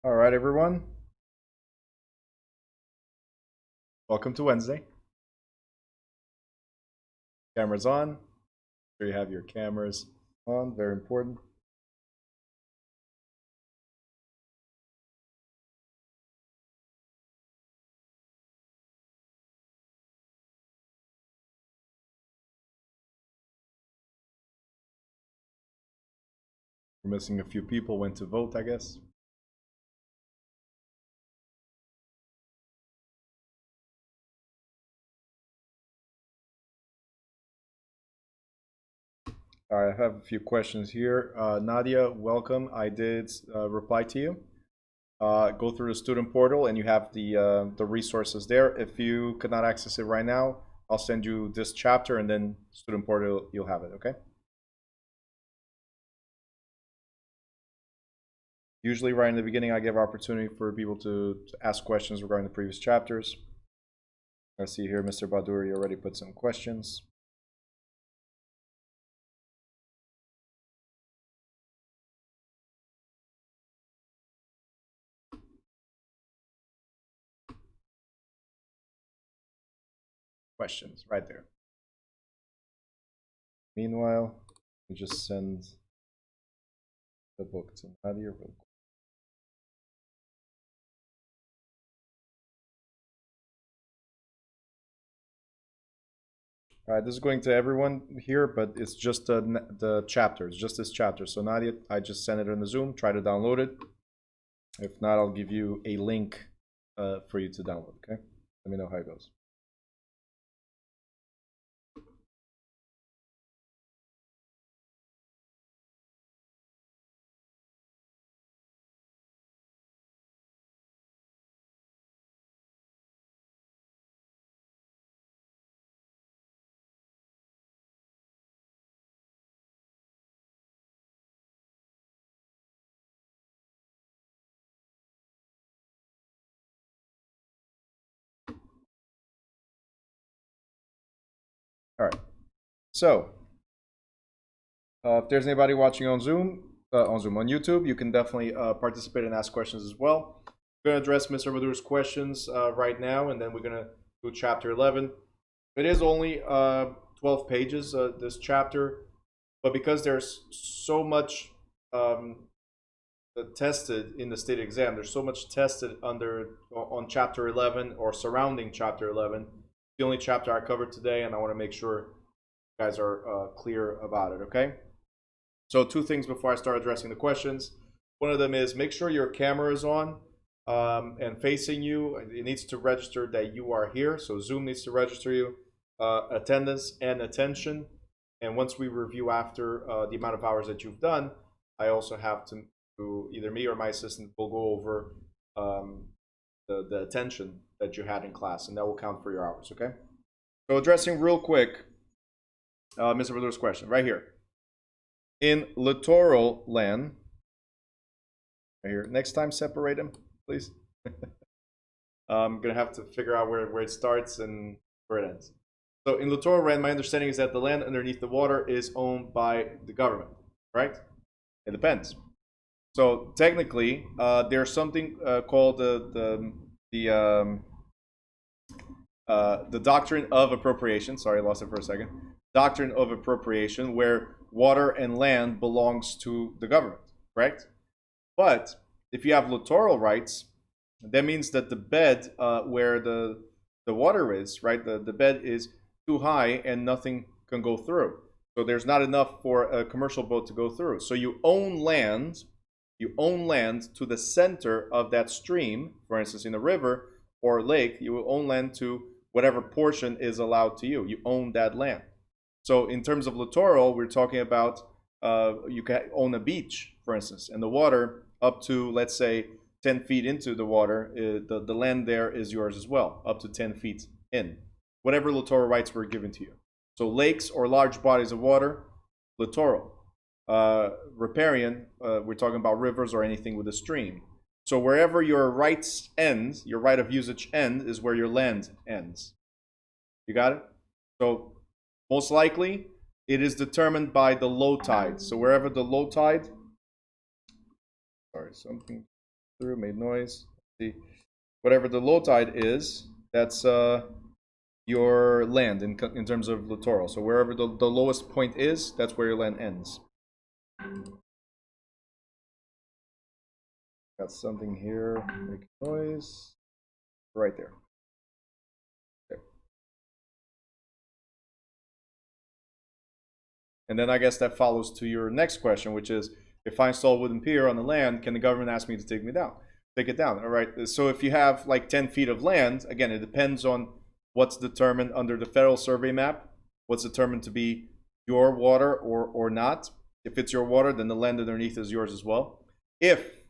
All right, everyone. Welcome to Wednesday. Cameras on. Make sure you have your cameras on. Very important. We're missing a few people. Went to vote, I guess. All right, I have a few questions here. Nadia, welcome. I did reply to you. Go through the student portal and you have the resources there. If you could not access it right now, I'll send you this chapter and then student portal, you'll have it, okay? Usually right in the beginning, I give opportunity for people to ask questions regarding the previous chapters. I see here Mr. Baduri already put some questions. Questions right there. Meanwhile, we just send the book to Nadia real quick. All right, this is going to everyone here, but it's just the chapters, just this chapter. So Nadia, I just sent it in the Zoom. Try to download it. If not, I'll give you a link for you to download, okay? Let me know how it goes. All right. So, if there's anybody watching on on YouTube, you can definitely participate and ask questions as well. We're going to address Mr. Badur's questions right now, and then we're going to do chapter 11. It is only 12 pages, this chapter, but because there's so much tested in the state exam, there's so much tested on chapter 11 or surrounding chapter 11. The only chapter I covered today, and I want to make sure you guys are clear about it, okay? So 2 things before I start addressing the questions. One of them is make sure your camera is on and facing you. It needs to register that you are here. So Zoom needs to register you, attendance and attention. And once we review after the amount of hours that you've done, I also have to either me or my assistant will go over the attention that you had in class, and that will count for your hours, okay? So addressing real quick Mr. Badur's question right here. In littoral land, right here, next time separate them, please. I'm going to have to figure out where it starts and where it ends. So in littoral land, my understanding is that the land underneath the water is owned by the government, right? It depends. So technically, there's something called the Doctrine of Appropriation. Sorry, I lost it for a second. Doctrine of Appropriation, where water and land belongs to the government, right? But if you have littoral rights, that means that the bed where the water is, right, the bed is too high and nothing can go through. So there's not enough for a commercial boat to go through. So you own land to the center of that stream, for instance, in a river or lake, you will own land to whatever portion is allowed to you. You own that land. So in terms of littoral, we're talking about you can own a beach, for instance, and the water up to, let's say, 10 feet into the water, the land there is yours as well, up to 10 feet in. Whatever littoral rights were given to you. So lakes or large bodies of water, littoral. Riparian, we're talking about rivers or anything with a stream. So wherever your rights end, your right of usage end, is where your land ends. You got it? So most likely, it is determined by the low tide. So wherever the low tide, sorry, something through, made noise. See, whatever the low tide is, that's your land in terms of littoral. So wherever the lowest point is, that's where your land ends. Got something here, make noise, right there. There. And then I guess that follows to your next question, which is, if I install a wooden pier on the land, can the government ask me to take it down? All right. So if you have like 10 feet of land, again, it depends on what's determined under the federal survey map, what's determined to be your water or not. If it's your water, then the land underneath is yours as well. If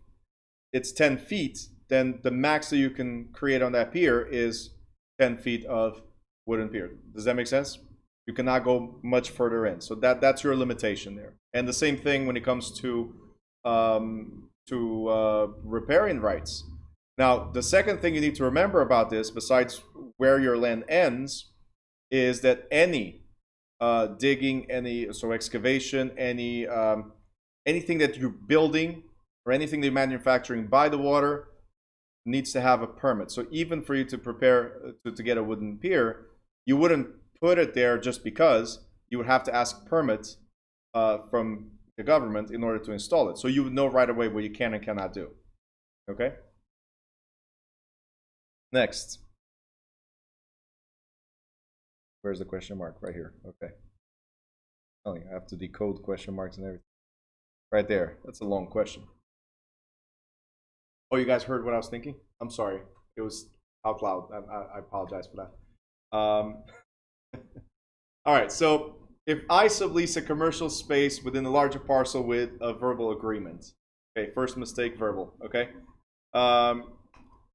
it's 10 feet, then the max that you can create on that pier is 10 feet of wooden pier. Does that make sense? You cannot go much further in. So that's your limitation there. And the same thing when it comes to riparian rights. Now, the second thing you need to remember about this, besides where your land ends, is that any digging, excavation, anything that you're building or anything that you're manufacturing by the water needs to have a permit. So even for you to prepare to get a wooden pier, you wouldn't put it there just because. You would have to ask permits from the government in order to install it. So you would know right away what you can and cannot do. Okay? Next. Where's the question mark? Right here. Okay. Oh, I have to decode question marks and everything. Right there. That's a long question. Oh, you guys heard what I was thinking? I'm sorry. It was out loud. I apologize for that. All right. So if I sublease a commercial space within a larger parcel with a verbal agreement. Okay. First mistake, verbal. Okay.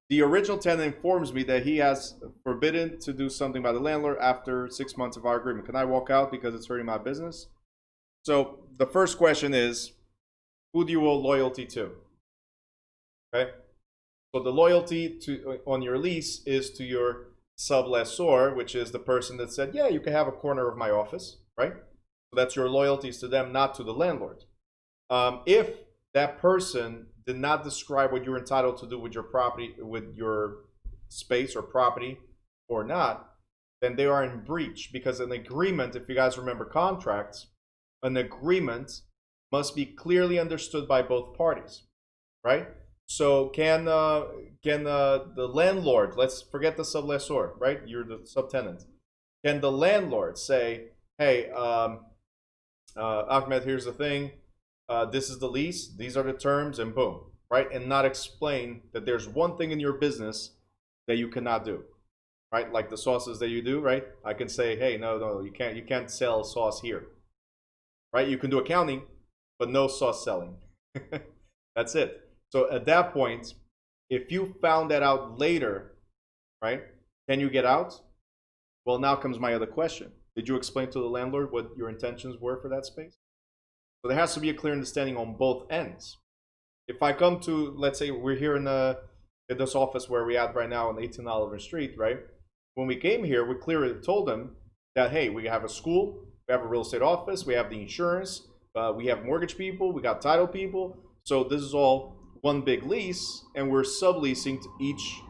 The original tenant informs me that he has forbidden to do something by the landlord after 6 months of our agreement. Can I walk out because it's hurting my business? So the first question is, who do you owe loyalty to? Okay. So the loyalty on your lease is to your sublessor, which is the person that said, yeah, you can have a corner of my office, right? So that's your loyalties to them, not to the landlord. If that person did not describe what you're entitled to do with your property, with your space or property or not, then they are in breach, because an agreement, if you guys remember contracts, an agreement must be clearly understood by both parties, right? So can the landlord, let's forget the sublessor, right? You're the subtenant. Can the landlord say, hey, Ahmed, here's the thing. This is the lease. These are the terms, and boom, right? And not explain that there's one thing in your business that you cannot do, right? Like the sauces that you do, right? I can say, hey, no, you can't sell sauce here, right? You can do accounting, but no sauce selling. That's it. So at that point, if you found that out later, right, can you get out? Well, now comes my other question. Did you explain to the landlord what your intentions were for that space? So there has to be a clear understanding on both ends. If I come to, let's say we're here in this office where we're at right now on 18 Oliver Street, right? When we came here, we clearly told them that, hey, we have a school, we have a real estate office, we have the insurance, we have mortgage people, we got title people. So this is all one big lease, and we're subleasing to each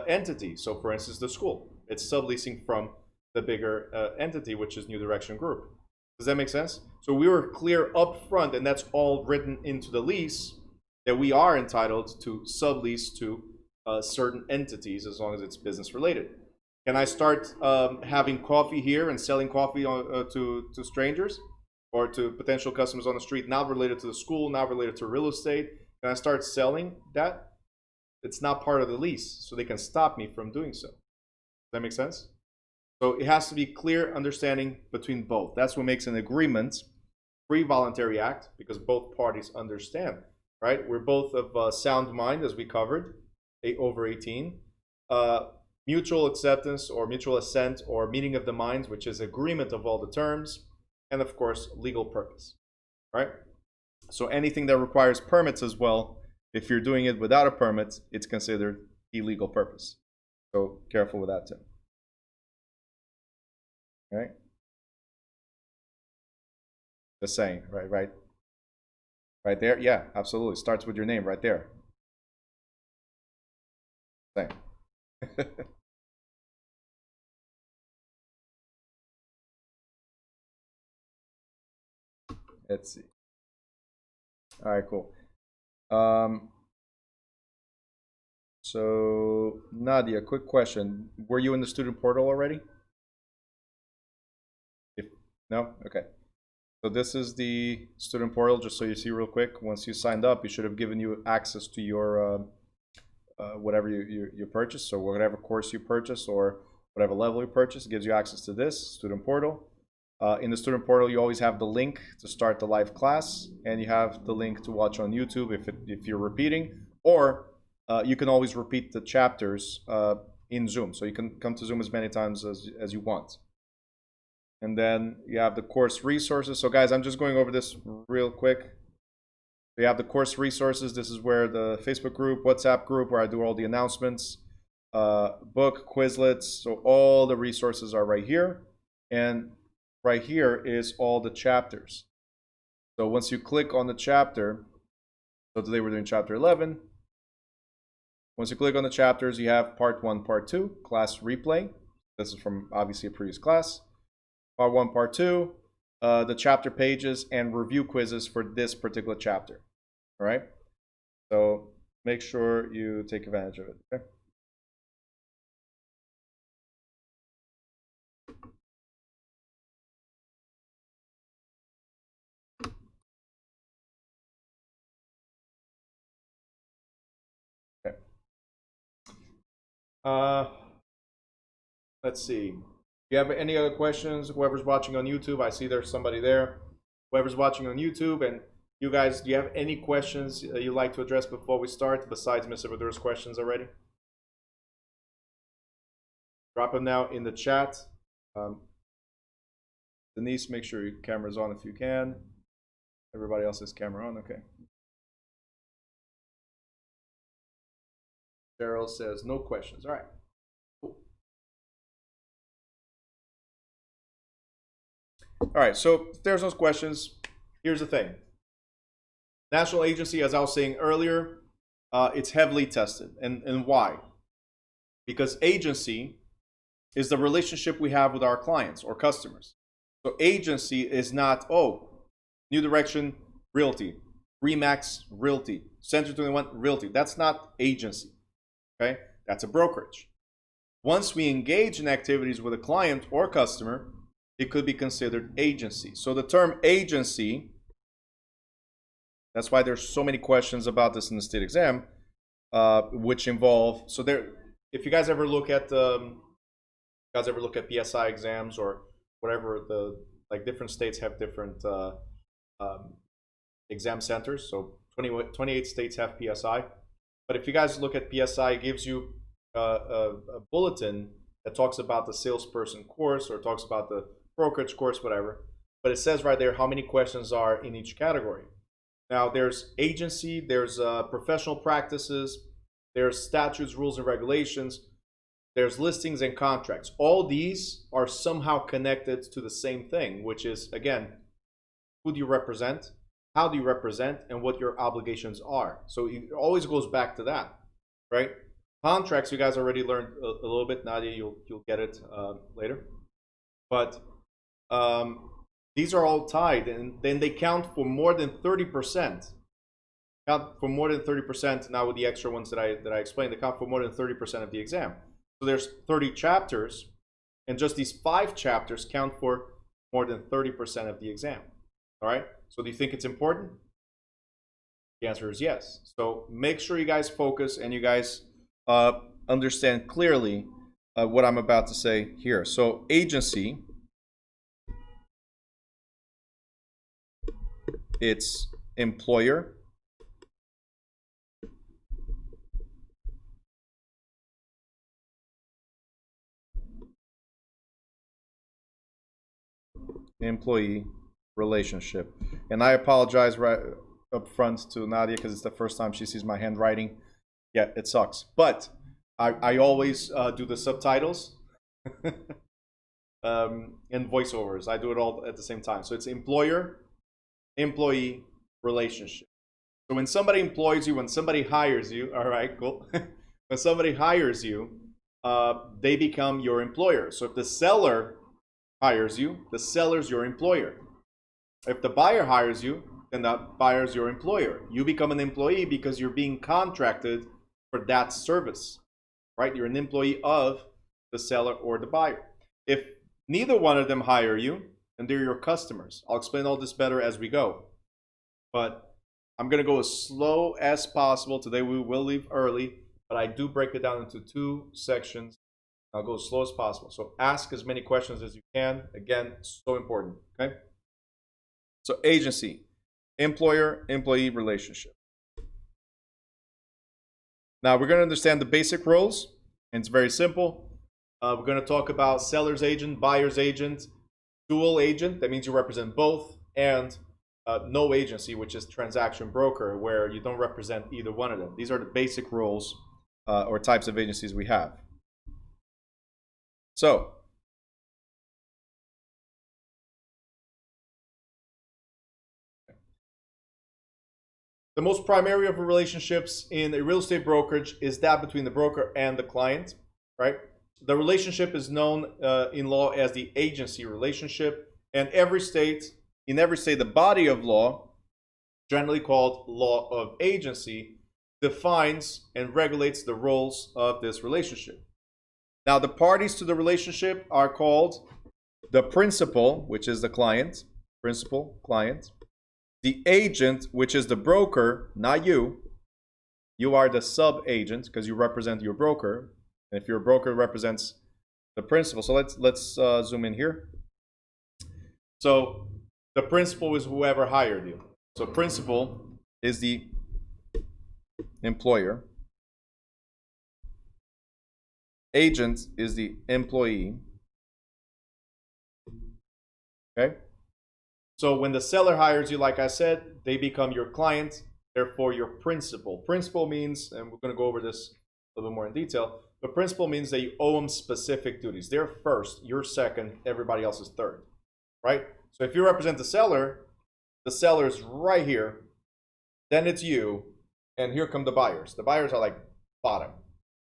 entity. So for instance, the school, it's subleasing from the bigger entity, which is New Direction Group. Does that make sense? So we were clear up front, and that's all written into the lease, that we are entitled to sublease to certain entities as long as it's business related. Can I start having coffee here and selling coffee to strangers or to potential customers on the street, not related to the school, not related to real estate? Can I start selling that? It's not part of the lease, so they can stop me from doing so. Does that make sense? So it has to be clear understanding between both. That's what makes an agreement free voluntary act, because both parties understand, right? We're both of sound mind, as we covered, over 18. Mutual acceptance or mutual assent or meeting of the minds, which is agreement of all the terms, and of course, legal purpose, right? So anything that requires permits as well, if you're doing it without a permit, it's considered illegal purpose. So careful with that too. Right? Just saying, right there. Yeah, absolutely. Starts with your name right there. Same. Let's see. All right, cool. So Nadia, quick question. Were you in the student portal already? No? Okay. So this is the student portal, just so you see real quick. Once you signed up, it should have given you access to your whatever you purchase. So whatever course you purchase or whatever level you purchase, it gives you access to this student portal. In the student portal, you always have the link to start the live class, and you have the link to watch on YouTube if you're repeating, or you can always repeat the chapters in Zoom. So you can come to Zoom as many times as you want. And then you have the course resources. So guys, I'm just going over this real quick. We have the course resources. This is where the Facebook group, WhatsApp group, where I do all the announcements, book, Quizlets. So all the resources are right here. And right here is all the chapters. So once you click on the chapter, so today we're doing chapter 11. Once you click on the chapters, you have part 1, part 2, class replay. This is from obviously a previous class. Part 1, part 2, the chapter pages and review quizzes for this particular chapter. All right? So make sure you take advantage of it. Okay? Okay. Let's see. Do you have any other questions? Whoever's watching on YouTube, I see there's somebody there. Whoever's watching on YouTube, and you guys, do you have any questions you'd like to address before we start, besides Mr. Badur's questions already? Drop them now in the chat. Denise, make sure your camera's on if you can. Everybody else's camera on, okay. Cheryl says no questions. All right. Cool. All right, so if there's no questions, here's the thing. National agency, as I was saying earlier, it's heavily tested. And why? Because agency is the relationship we have with our clients or customers. So agency is not, oh, New Direction Realty, Remax Realty, Center 21 Realty. That's not agency, okay? That's a brokerage. Once we engage in activities with a client or customer, it could be considered agency. So the term agency, that's why there's so many questions about this in the state exam, which involve, so there, if you guys ever look at PSI exams or whatever, like different states have different exam centers. So 28 states have PSI. But if you guys look at PSI, it gives you a bulletin that talks about the salesperson course or talks about the brokerage course, whatever. But it says right there how many questions are in each category. Now there's agency, there's professional practices, there's statutes, rules, and regulations, there's listings and contracts. All these are somehow connected to the same thing, which is, again, who do you represent, how do you represent, and what your obligations are. So it always goes back to that, right? Contracts, you guys already learned a little bit. Nadia, you'll get it later. But these are all tied, and then they count for more than 30%. Count for more than 30%. Now with the extra ones that I explained, they count for more than 30% of the exam. So there's 30 chapters, and just these 5 chapters count for more than 30% of the exam. All right. So do you think it's important? The answer is yes. So make sure you guys focus and you guys understand clearly what I'm about to say here. So agency, it's employer, employee relationship. And I apologize right up front to Nadia because it's the first time she sees my handwriting. Yeah, it sucks. But I always do the subtitles and voiceovers. I do it all at the same time. So it's employer, employee relationship. So when somebody employs you, when somebody hires you, all right, cool. when somebody hires you, they become your employer. So if the seller hires you, the seller's your employer. If the buyer hires you, then the buyer's your employer. You become an employee because you're being contracted for that service, right? You're an employee of the seller or the buyer. If neither one of them hire you, then they're your customers. I'll explain all this better as we go. But I'm going to go as slow as possible. Today we will leave early, but I do break it down into 2 sections. I'll go as slow as possible. So ask as many questions as you can. Again, so important, okay? So agency, employer-employee relationship. Now we're going to understand the basic roles, and it's very simple. We're going to talk about seller's agent, buyer's agent, dual agent, that means you represent both, and no agency, which is transaction broker, where you don't represent either one of them. These are the basic roles or types of agencies we have. So, the most primary of relationships in a real estate brokerage is that between the broker and the client, right? The relationship is known in law as the agency relationship, and in every state, the body of law, generally called law of agency, defines and regulates the roles of this relationship. Now, the parties to the relationship are called the principal, which is the client, principal, client, the agent, which is the broker, not you. You are the sub-agent because you represent your broker. And if your broker represents the principal. So let's zoom in here. So the principal is whoever hired you. So principal is the employer. Agent is the employee. Okay? So when the seller hires you, like I said, they become your client, therefore your principal. Principal means, and we're going to go over this a little bit more in detail, but principal means that you owe them specific duties. They're first, you're second, everybody else is third, right? So if you represent the seller is right here, then it's you, and here come the buyers. The buyers are like bottom,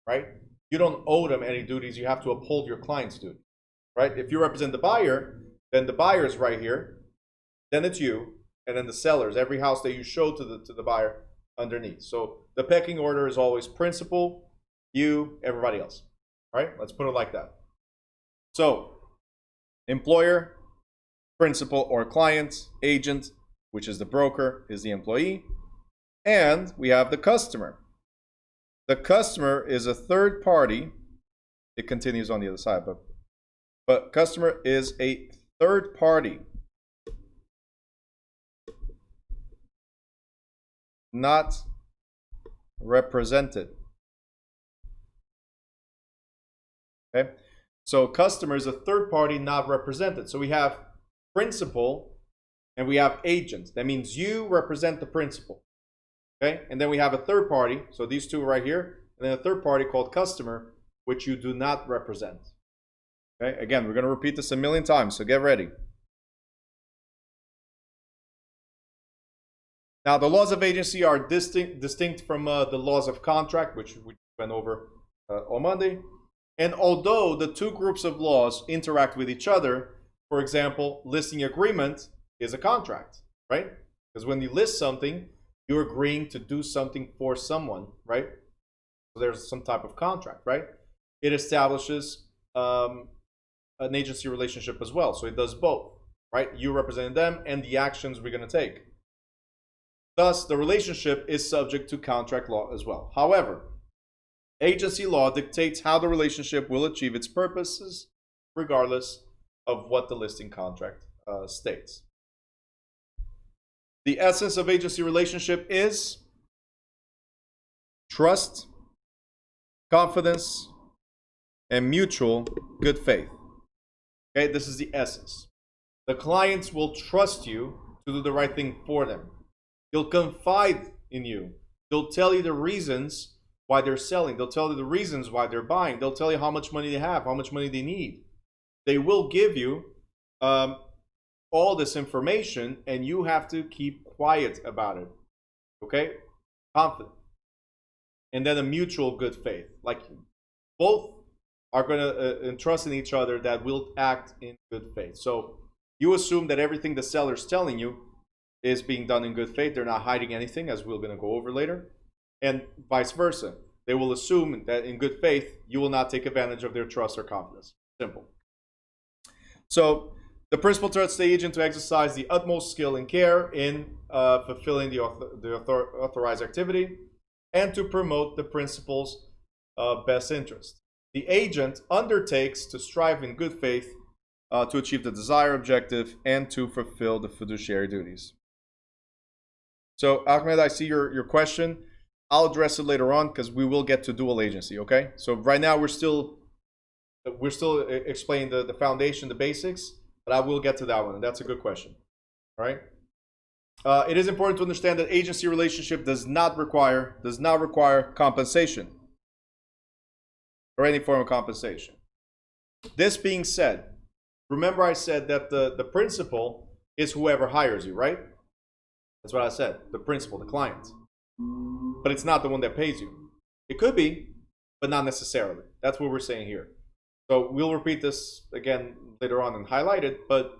right? You don't owe them any duties, you have to uphold your client's duty, right? If you represent the buyer, then the buyer's right here, then it's you, and then the sellers, every house that you show to the buyer underneath. So the pecking order is always principal, you, everybody else. All right, let's put it like that. So employer, principal or client, agent, which is the broker, is the employee, and we have the customer. The customer is a third party. It continues on the other side, but customer is a third party, not represented. Okay, so customer is a third party not represented. So we have principal and we have agent. That means you represent the principal. Okay, and then we have a third party. So these two right here, and then a third party called customer, which you do not represent. Okay, again, we're going to repeat this a million times, so get ready. Now, the laws of agency are distinct from the laws of contract, which we went over on Monday. And although the two groups of laws interact with each other, for example, listing agreement is a contract, right? Because when you list something, you're agreeing to do something for someone, right? So there's some type of contract, right? It establishes an agency relationship as well. So it does both, right? You represent them and the actions we're going to take. Thus, the relationship is subject to contract law as well. However, agency law dictates how the relationship will achieve its purposes, regardless of what the listing contract states. The essence of agency relationship is trust, confidence, and mutual good faith. Okay, this is the essence. The clients will trust you to do the right thing for them. They'll confide in you. They'll tell you the reasons why they're selling. They'll tell you the reasons why they're buying. They'll tell you how much money they have, how much money they need. They will give you all this information, and you have to keep quiet about it. Okay? Confident. and then a mutual good faith. Like both are going to entrust in each other that will act in good faith. So you assume that everything the seller's telling you is being done in good faith. They're not hiding anything, as we're going to go over later. And vice versa. They will assume that in good faith, you will not take advantage of their trust or confidence. Simple. So the principal trusts the agent to exercise the utmost skill and care in fulfilling the authorized activity and to promote the principal's best interest. The agent undertakes to strive in good faith to achieve the desired objective and to fulfill the fiduciary duties. So, Ahmed, I see your question. I'll address it later on because we will get to dual agency, okay? So right now we're still explaining the foundation, the basics, but I will get to that one, and that's a good question, all right? It is important to understand that agency relationship does not require compensation or any form of compensation. This being said, remember I said that the principal is whoever hires you, right? That's what I said, the principal, the client. But it's not the one that pays you. It could be, but not necessarily. That's what we're saying here. So we'll repeat this again later on and highlight it, but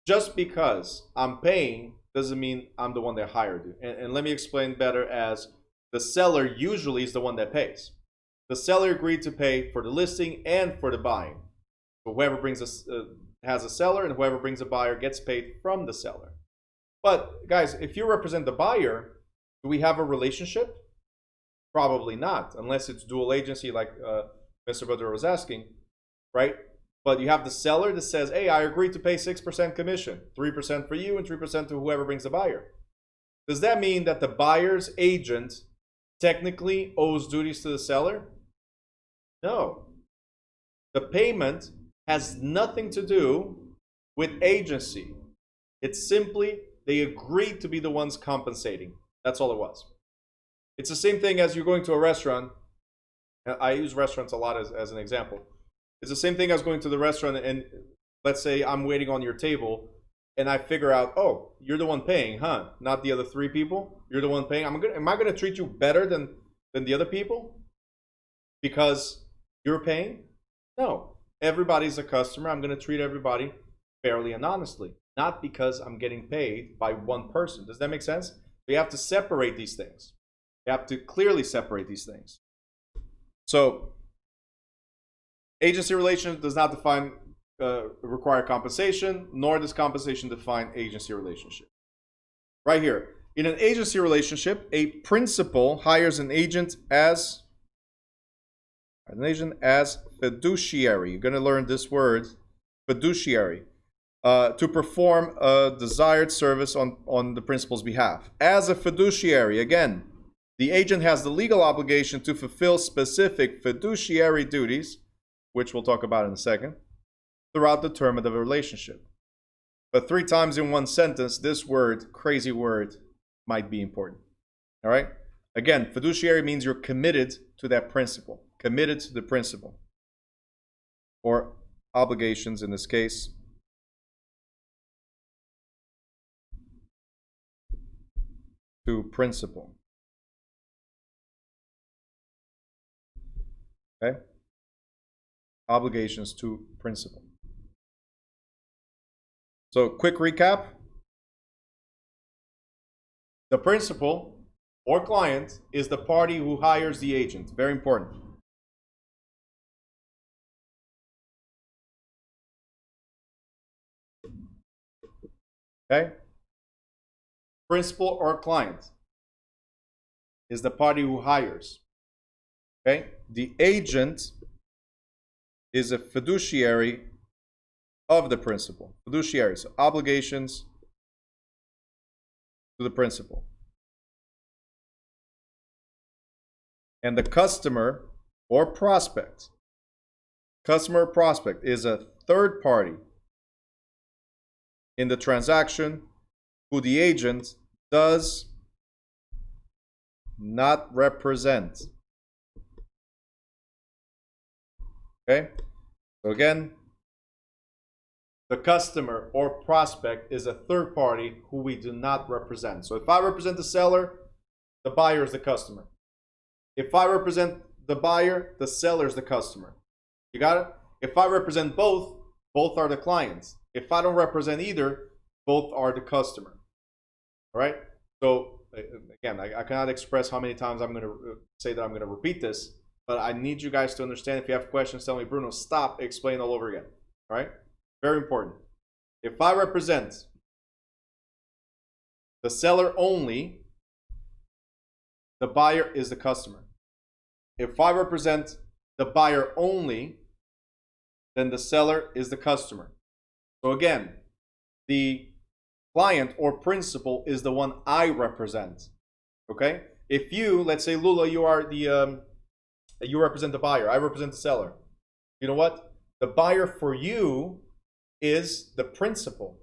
just because I'm paying doesn't mean I'm the one that hired you. And let me explain better as the seller usually is the one that pays. The seller agreed to pay for the listing and for the buying. So whoever brings has a seller and whoever brings a buyer gets paid from the seller. But guys, if you represent the buyer, do we have a relationship? Probably not, unless it's dual agency like Mr. Badr was asking, right? But you have the seller that says, hey, I agreed to pay 6% commission, 3% for you and 3% to whoever brings the buyer. Does that mean that the buyer's agent technically owes duties to the seller? No. The payment has nothing to do with agency. It's simply they agreed to be the ones compensating. That's all it was. It's the same thing as you're going to a restaurant. I use restaurants a lot as an example. It's the same thing as going to the restaurant and let's say I'm waiting on your table and I figure out, oh, you're the one paying, huh? Not the other three people. You're the one paying. Am I going to treat you better than the other people because you're paying? No. Everybody's a customer. I'm going to treat everybody fairly and honestly, not because I'm getting paid by one person. Does that make sense? We have to separate these things. You have to clearly separate these things. So, agency relationship does not require compensation, nor does compensation define agency relationship. Right here, in an agency relationship, a principal hires an agent as fiduciary. You're going to learn this word, fiduciary, to perform a desired service on the principal's behalf. As a fiduciary, again, the agent has the legal obligation to fulfill specific fiduciary duties, which we'll talk about in a second, throughout the term of the relationship. But 3 times in one sentence, this word, crazy word, might be important. All right? Again, fiduciary means you're committed to that principle, committed to the principle, or obligations in this case. To principle. Okay? Obligations to principle. So, quick recap. The principal or client is the party who hires the agent. Very important. Okay? Principal or client is the party who hires. Okay? The agent is a fiduciary of the principal. Fiduciary, so obligations to the principal. And the customer or prospect is a third party in the transaction who the agent does not represent. Okay? So again, the customer or prospect is a third party who we do not represent. So if I represent the seller, the buyer is the customer. If I represent the buyer, the seller is the customer. You got it? If I represent both, both are the clients. If I don't represent either, both are the customer. All right? So, again, I cannot express how many times I'm going to say that I'm going to repeat this, but I need you guys to understand. If you have questions, tell me, Bruno, stop, explain all over again. All right? Very important. If I represent the seller only, the buyer is the customer. If I represent the buyer only, then the seller is the customer. So again, the client or principal is the one I represent. Okay? If you, let's say Lula, you are the you represent the buyer, I represent the seller. You know what? The buyer for you is the principal.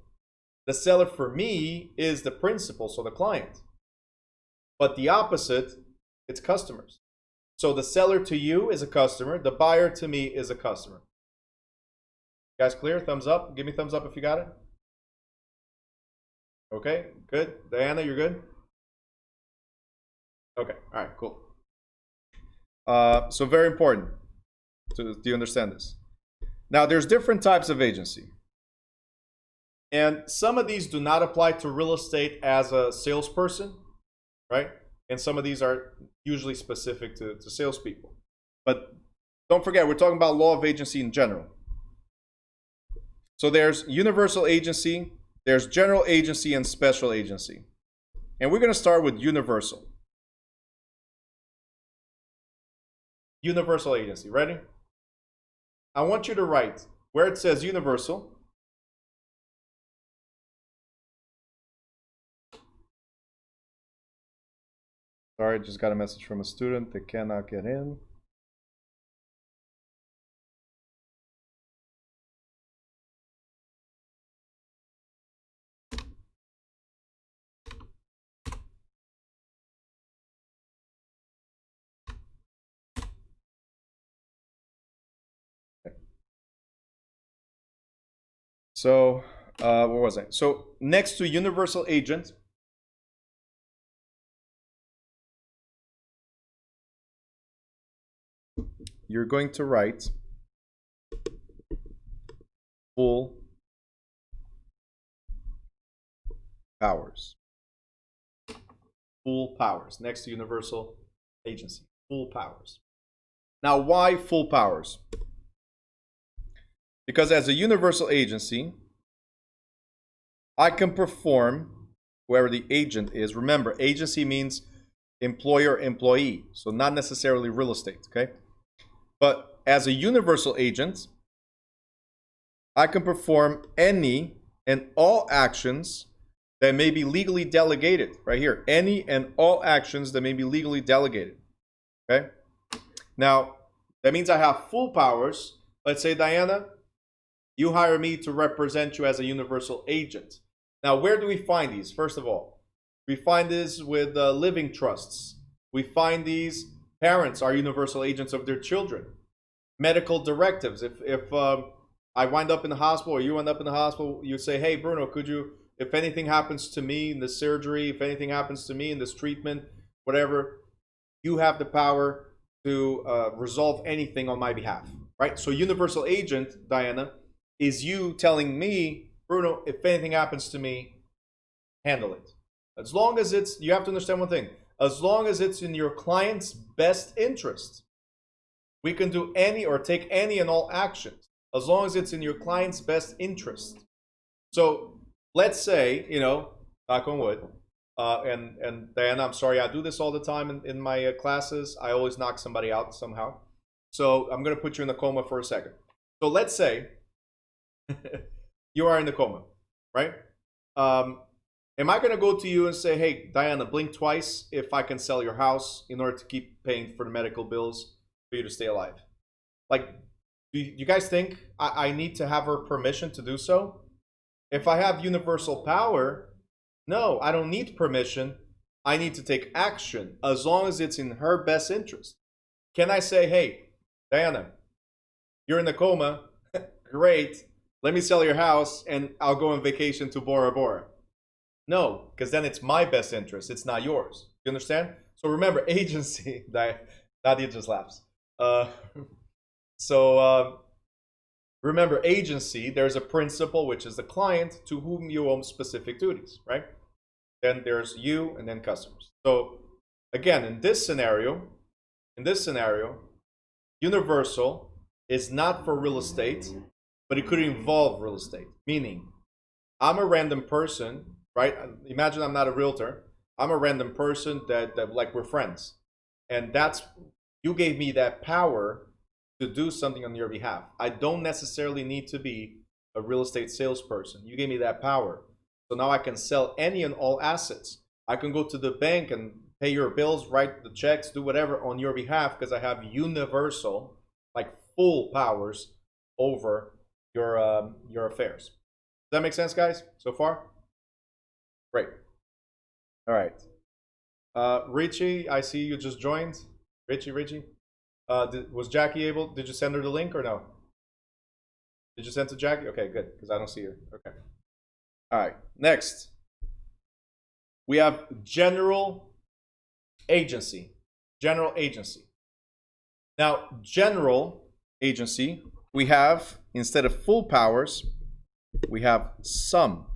The seller for me is the principal, so the client. But the opposite, it's customers. So the seller to you is a customer, the buyer to me is a customer. You guys clear? Thumbs up. Give me thumbs up if you got it. Okay, good. Diana, you're good? Okay, all right, cool. So very important. Do you understand this? Now, there's different types of agency. And some of these do not apply to real estate as a salesperson, right? And some of these are usually specific to salespeople. But don't forget, we're talking about law of agency in general. So there's universal agency, there's general agency, and special agency. And we're going to start with universal. Universal agency. Ready? I want you to write where it says universal. Sorry, just got a message from a student that cannot get in. So, what was I? So, next to universal agent, you're going to write full powers. Full powers. Next to universal agency. Full powers. Now, why full powers? Because as a universal agency, I can perform, whoever the agent is. Remember, agency means employer-employee, so not necessarily real estate, okay? But as a universal agent, I can perform any and all actions that may be legally delegated. Right here, any and all actions that may be legally delegated, okay? Now, that means I have full powers. Let's say, Diana, you hire me to represent you as a universal agent. Now, where do we find these? First of all, we find this with living trusts. We find these parents are universal agents of their children. Medical directives. If I wind up in the hospital or you wind up in the hospital, you say, hey, Bruno, could you, if anything happens to me in this surgery, if anything happens to me in this treatment, whatever, you have the power to resolve anything on my behalf, right? So universal agent, Diana, is you telling me, Bruno, if anything happens to me, handle it. As long as it's, you have to understand one thing, as long as it's in your client's best interest, we can do any or take any and all actions, as long as it's in your client's best interest. So let's say, you know, knock on wood, and Diana, I'm sorry, I do this all the time in my classes. I always knock somebody out somehow. So I'm going to put you in a coma for a second. So let's say you are in the coma, right? Am I going to go to you and say, hey, Diana, blink twice if I can sell your house in order to keep paying for the medical bills for you to stay alive? Like, do you guys think I need to have her permission to do so? If I have universal power, no, I don't need permission. I need to take action as long as it's in her best interest. Can I say, hey, Diana, you're in the coma, great. Let me sell your house and I'll go on vacation to Bora Bora. No, because then it's my best interest. It's not yours. You understand? So remember, agency, Nadia just laughs. So remember, agency, there's a principal, which is the client to whom you owe specific duties, right? Then there's you, and then customers. So again, in this scenario, universal is not for real estate, but it could involve real estate. Meaning, I'm a random person, right? Imagine I'm not a realtor. I'm a random person that like we're friends. And that's, you gave me that power to do something on your behalf. I don't necessarily need to be a real estate salesperson. You gave me that power. So now I can sell any and all assets. I can go to the bank and pay your bills, write the checks, do whatever on your behalf because I have universal, like full powers over your affairs. Does that make sense, guys, so far? Great. All right. Richie, I see you just joined. Richie. Was Jackie able, did you send her the link or no? Did you send to Jackie? Okay, good, because I don't see her. Okay. All right, next. We have general agency. General agency. Now, general agency, we have, instead of full powers, we have some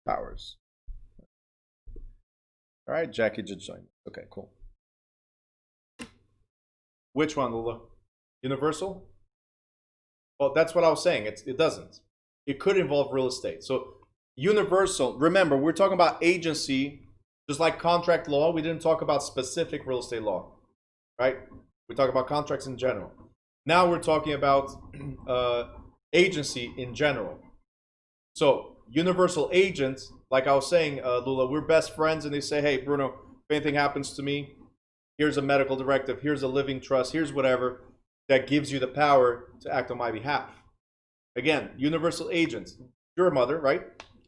powers. All right, Jackie just joined. Okay, cool. Which one, Lula? Universal? Well, that's what I was saying. It doesn't. It could involve real estate. So universal, remember, we're talking about agency, just like contract law. We didn't talk about specific real estate law, right? We talk about contracts in general. Now we're talking about agency in general. So universal agent, like I was saying, Lula, we're best friends, and they say, hey, Bruno, if anything happens to me, here's a medical directive, here's a living trust, here's whatever that gives you the power to act on my behalf. Again, universal agent. You're a mother, right?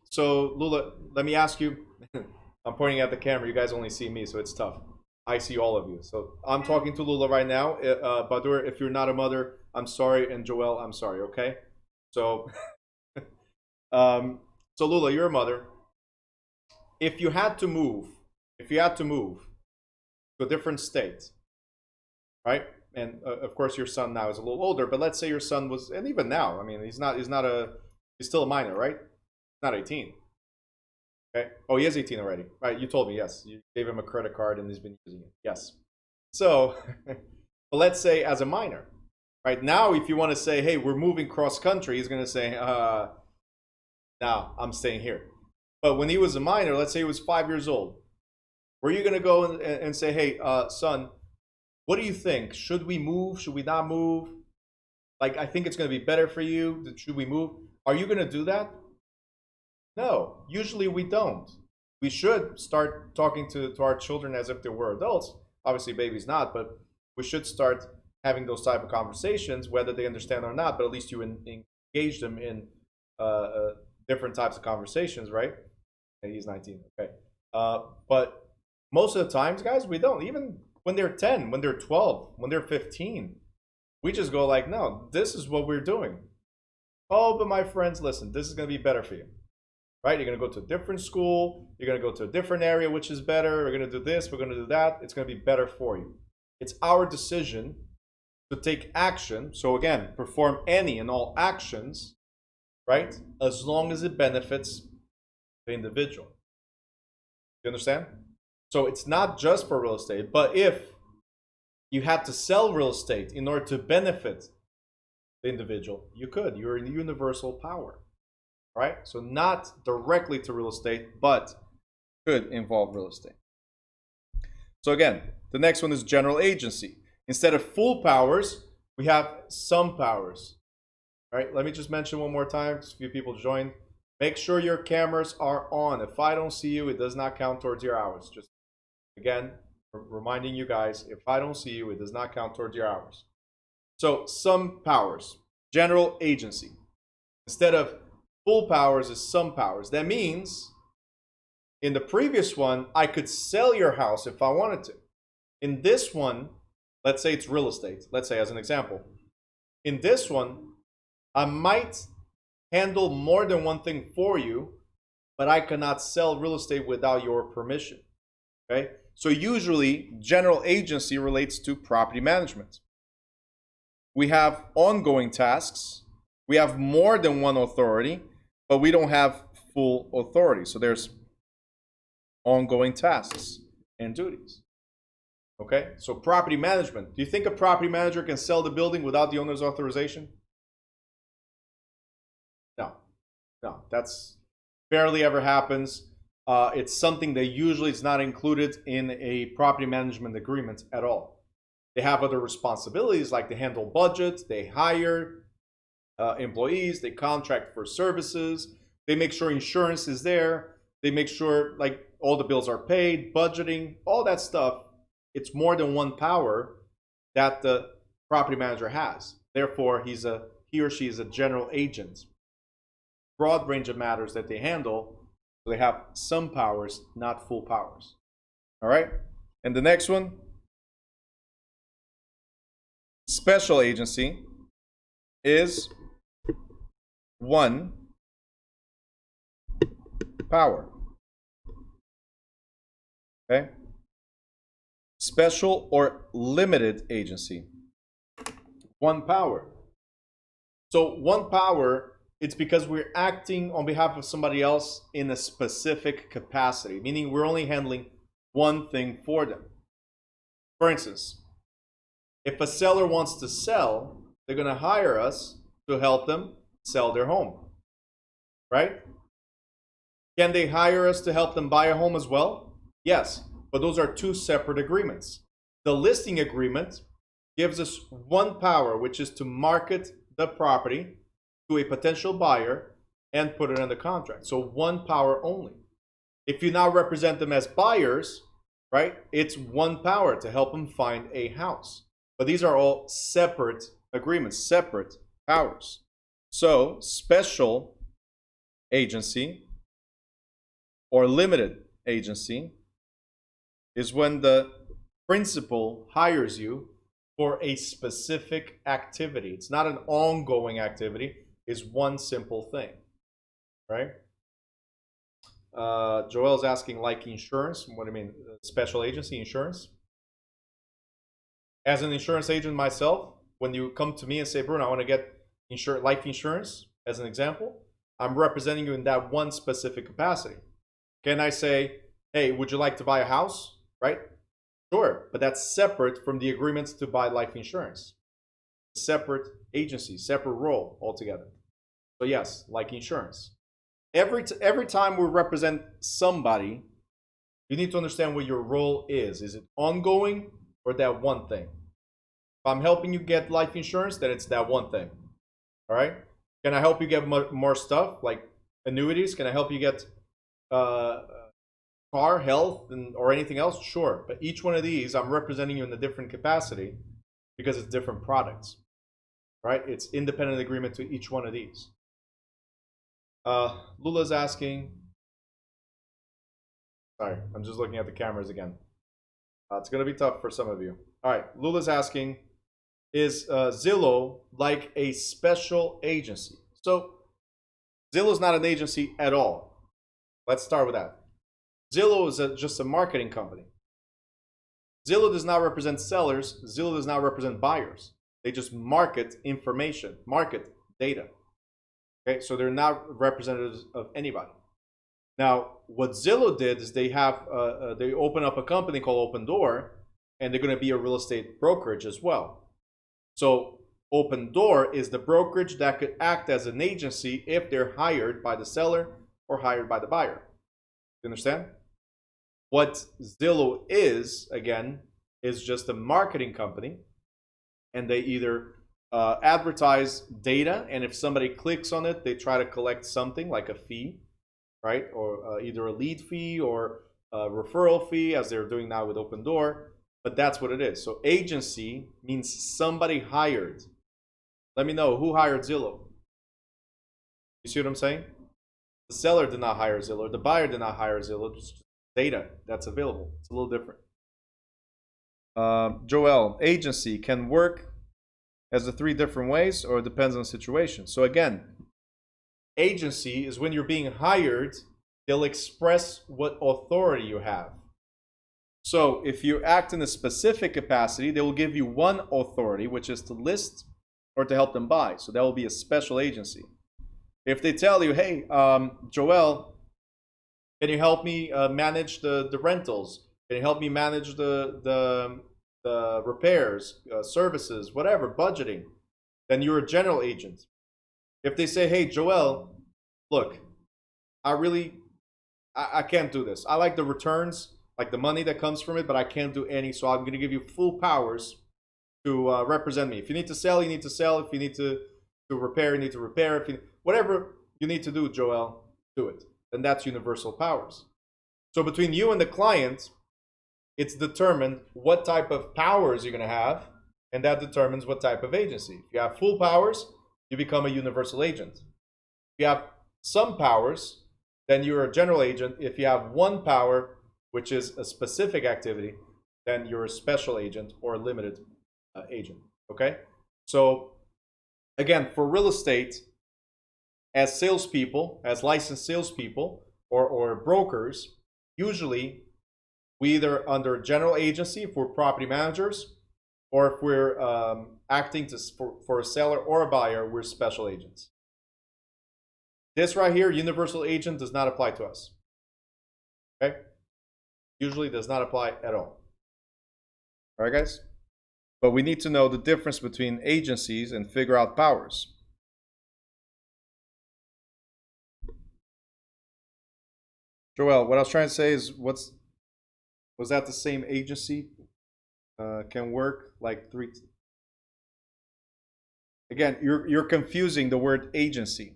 So, Lula, let me ask you. I'm pointing at the camera. You guys only see me, so it's tough. I see all of you. So, I'm talking to Lula right now. Badur, if you're not a mother, I'm sorry. And Joel, I'm sorry, okay? So, so Lula, you're a mother. If you had to move to a different state, right? And of course your son now is a little older, but let's say your son was, and even now, I mean, he's still a minor, right? Not 18. Okay. Oh, he is 18 already, right? You told me, yes. You gave him a credit card and he's been using it. Yes. So, but let's say as a minor, right? Now, if you want to say, hey, we're moving cross country, he's going to say, no, I'm staying here. But when he was a minor, let's say he was 5 years old, were you going to go and say, hey, son, what do you think? Should we move? Should we not move? Like, I think it's going to be better for you. Should we move? Are you going to do that? No, usually we don't. We should start talking to our children as if they were adults. Obviously, babies not, but we should start having those type of conversations, whether they understand or not, but at least you engage them in different types of conversations, right? And he's 19, okay. But most of the times, guys, we don't. Even when they're 10, when they're 12, when they're 15, we just go like, no, this is what we're doing. Oh, but my friends, listen, this is going to be better for you, right? You're going to go to a different school. You're going to go to a different area, which is better. We're going to do this. We're going to do that. It's going to be better for you. It's our decision to take action. So again, perform any and all actions, right? As long as it benefits the individual. You understand? So it's not just for real estate, but if you had to sell real estate in order to benefit the individual, you could. You're in universal power, right? So not directly to real estate, but could involve real estate. So again, the next one is general agency. Instead of full powers, we have some powers. All right, let me just mention one more time, because a few people joined. Make sure your cameras are on. If I don't see you, it does not count towards your hours. Just again, reminding you guys, if I don't see you, it does not count towards your hours. So some powers, general agency. Instead of full powers is some powers. That means in the previous one, I could sell your house if I wanted to. In this one, let's say it's real estate. Let's say as an example. In this one, I might handle more than one thing for you, but I cannot sell real estate without your permission. Okay? So usually, general agency relates to property management. We have ongoing tasks. We have more than one authority, but we don't have full authority. So there's ongoing tasks and duties. Okay, so property management. Do you think a property manager can sell the building without the owner's authorization? No, that's barely ever happens. It's something that usually is not included in a property management agreement at all. They have other responsibilities, like they handle budgets, they hire employees, they contract for services, they make sure insurance is there, they make sure like all the bills are paid, budgeting, all that stuff. It's more than one power that the property manager has. Therefore, he or she is a general agent. Broad range of matters that they handle. So they have some powers, not full powers. All right? And the next one, special agency, is one power. Okay? Special or limited agency. One power. So one power, it's because we're acting on behalf of somebody else in a specific capacity, meaning we're only handling one thing for them. For instance, if a seller wants to sell, they're going to hire us to help them sell their home, right? Can they hire us to help them buy a home as well? Yes, but those are two separate agreements. The listing agreement gives us one power, which is to market the property to a potential buyer and put it under contract. So one power only. If you now represent them as buyers, right, it's one power to help them find a house. But these are all separate agreements, separate powers. So special agency or limited agency is when the principal hires you for a specific activity. It's not an ongoing activity. It's one simple thing, right? Joel's asking, like insurance. What do you mean? Special agency insurance? As an insurance agent myself, when you come to me and say, Bruno, I want to get life insurance, as an example, I'm representing you in that one specific capacity. Can I say, hey, would you like to buy a house? Right? Sure, but that's separate from the agreements to buy life insurance. Separate agency, separate role altogether. So yes, like insurance. Every time we represent somebody, you need to understand what your role is. Is it ongoing or that one thing? If I'm helping you get life insurance, then it's that one thing. All right? Can I help you get more stuff like annuities? Can I help you get car, health, or anything else? Sure. But each one of these, I'm representing you in a different capacity because it's different products. Right? It's independent agreement to each one of these. Lula's asking, sorry, I'm just looking at the cameras again. It's going to be tough for some of you. All right, Lula's asking, is Zillow like a special agency? So Zillow is not an agency at all. Let's start with that. Zillow is just a marketing company. Zillow does not represent sellers. Zillow does not represent buyers. They just market information, market data. Okay, so they're not representatives of anybody. Now, what Zillow did is they open up a company called Open Door, and they're going to be a real estate brokerage as well. So Open Door is the brokerage that could act as an agency if they're hired by the seller or hired by the buyer. You understand? What Zillow is, again, is just a marketing company, and they either advertise data, and if somebody clicks on it, they try to collect something like a fee, right? Or either a lead fee or a referral fee, as they're doing now with Open Door. But that's what it is. So agency means somebody hired. Let me know, who hired Zillow? You see what I'm saying? The seller did not hire Zillow. The buyer did not hire Zillow. Just data that's available. It's a little different. Joel, agency can work as the three different ways, or it depends on the situation. So again, agency is when you're being hired, they'll express what authority you have. So if you act in a specific capacity, they will give you one authority, which is to list or to help them buy. So that will be a special agency. If they tell you, hey, Joel, can you help me manage the rentals? Can you help me manage the repairs, services, whatever, budgeting? Then you're a general agent. If they say, hey, Joel, look, I can't do this. I like the returns, like the money that comes from it, but I can't do any. So I'm going to give you full powers to represent me. If you need to sell, you need to sell. If you need to repair, you need to repair. Whatever you need to do, Joel, do it. And that's universal powers. So between you and the client, it's determined what type of powers you're going to have, and that determines what type of agency. If you have full powers, you become a universal agent. If you have some powers, then you're a general agent. If you have one power, which is a specific activity, then you're a special agent or a limited agent. Okay? So, again, for real estate, as salespeople, as licensed salespeople or brokers, usually we either under general agency if we're property managers, or if we're acting for a seller or a buyer, we're special agents. This right here, universal agent, does not apply to us. Okay? Usually does not apply at all. All right, guys? But we need to know the difference between agencies and figure out powers. Joel, what I was trying to say is, was that the same agency can work like three? Again, you're confusing the word agency.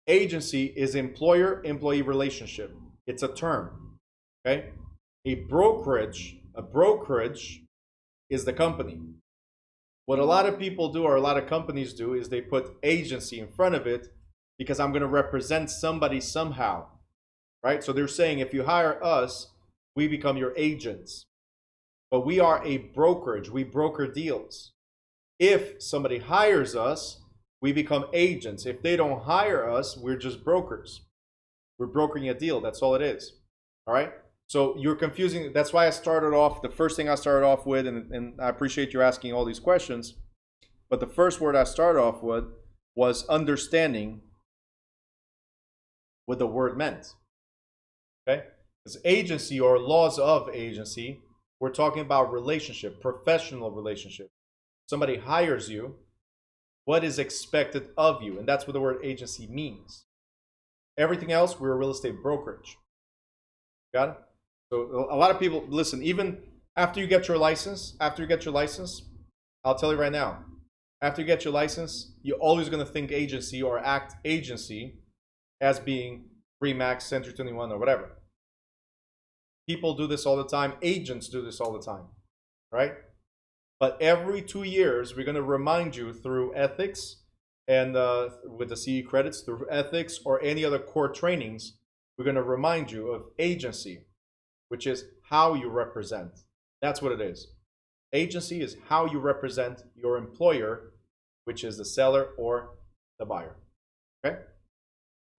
Agency is employer-employee relationship. It's a term. Okay? A brokerage is the company. What a lot of people do, or a lot of companies do, is they put agency in front of it because I'm going to represent somebody somehow, right? So they're saying if you hire us, we become your agents. But we are a brokerage. We broker deals. If somebody hires us, we become agents. If they don't hire us, we're just brokers. We're brokering a deal. That's all it is. All right? So you're confusing. That's why I started off, the first thing I started off with, and I appreciate you asking all these questions, but the first word I started off with was understanding what the word meant. Okay? Because agency, or laws of agency, we're talking about relationship, professional relationship. Somebody hires you, what is expected of you? And that's what the word agency means. Everything else, we're a real estate brokerage. Got it? So a lot of people, listen, even after you get your license, I'll tell you right now, after you get your license, you're always going to think agency or act agency as being Remax, Century 21, or whatever. People do this all the time. Agents do this all the time, right? But every 2 years, we're going to remind you through ethics and with the CE credits, through ethics or any other core trainings, we're going to remind you of agency, which is how you represent. That's what it is. Agency is how you represent your employer, which is the seller or the buyer. Okay?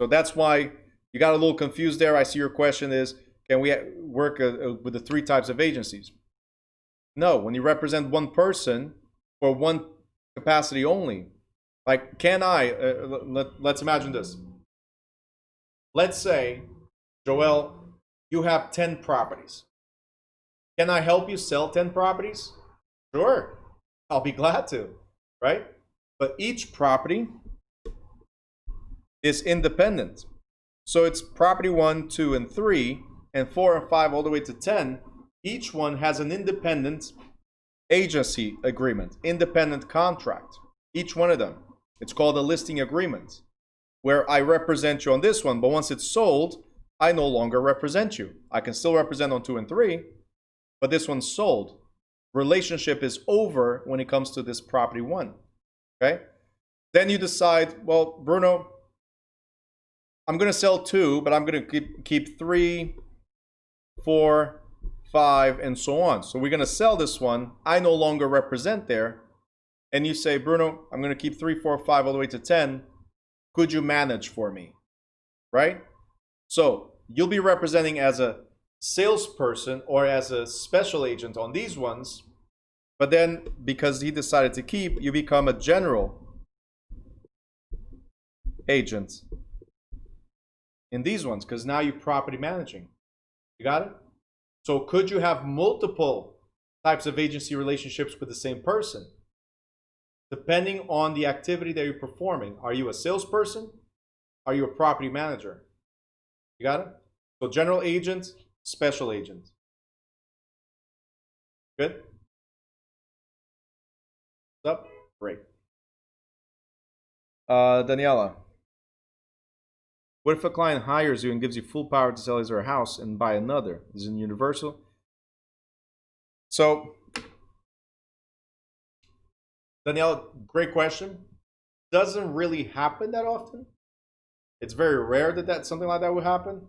So that's why you got a little confused there. I see your question is, can we work with the three types of agencies? No, when you represent one person for one capacity only. Like, can I, let's imagine this. Let's say, Joel, you have 10 properties. Can I help you sell 10 properties? Sure, I'll be glad to, right? But each property is independent. So it's property 1, 2, and 3, and 4 and 5 all the way to 10. Each one has an independent agency agreement, independent contract. Each one of them. It's called a listing agreement, where I represent you on this one, but once it's sold, I no longer represent you. I can still represent on 2 and 3, but this one's sold. Relationship is over when it comes to this property 1. Okay? Then you decide, well, Bruno, I'm going to sell 2, but I'm going to keep 3, 4, 5, and so on. So we're going to sell this one. I no longer represent there. And you say, Bruno, I'm going to keep 3, 4, 5 all the way to 10. Could you manage for me? Right? So you'll be representing as a salesperson or as a special agent on these ones, but then because he decided to keep, you become a general agent in these ones because now you're property managing. You got it? So could you have multiple types of agency relationships with the same person? Depending on the activity that you're performing. Are you a salesperson? Are you a property manager? You got it? So general agent, special agent. Good? What's up? Great. Daniela. What if a client hires you and gives you full power to sell his or her house and buy another? Is it universal? So, Daniela, great question. Doesn't really happen that often. It's very rare that something like that would happen.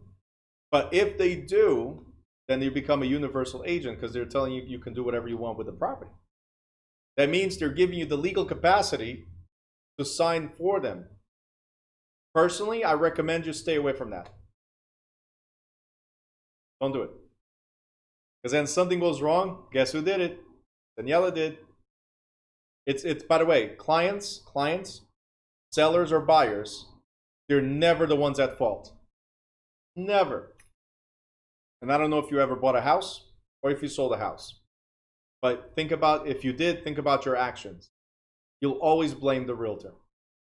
But if they do, then you become a universal agent because they're telling you you can do whatever you want with the property. That means they're giving you the legal capacity to sign for them. Personally, I recommend you stay away from that. Don't do it. Because then something goes wrong. Guess who did it? Daniela did. It's by the way, clients, sellers or buyers, they're never the ones at fault. Never. And I don't know if you ever bought a house or if you sold a house. But think about, if you did, think about your actions. You'll always blame the realtor.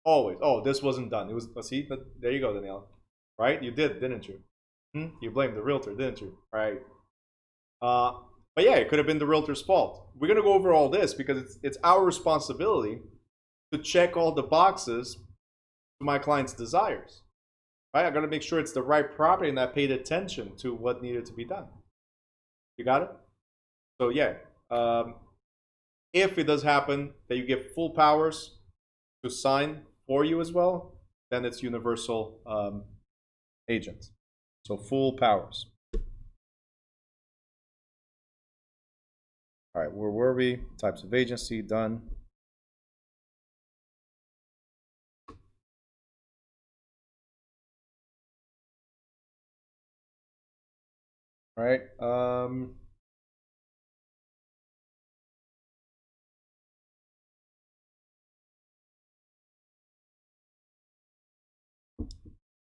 Always. Oh, this wasn't done. It was, see, there you go, Daniela. Right? You did, didn't you? You blamed the realtor, didn't you? Right. But yeah, it could have been the realtor's fault. We're going to go over all this because it's our responsibility to check all the boxes to my client's desires. Right? I got to make sure it's the right property and I paid attention to what needed to be done. You got it? So yeah, if it does happen that you give full powers to sign for you as well, then it's universal agent. So full powers. All right, where were we? Types of agency, done. All right. All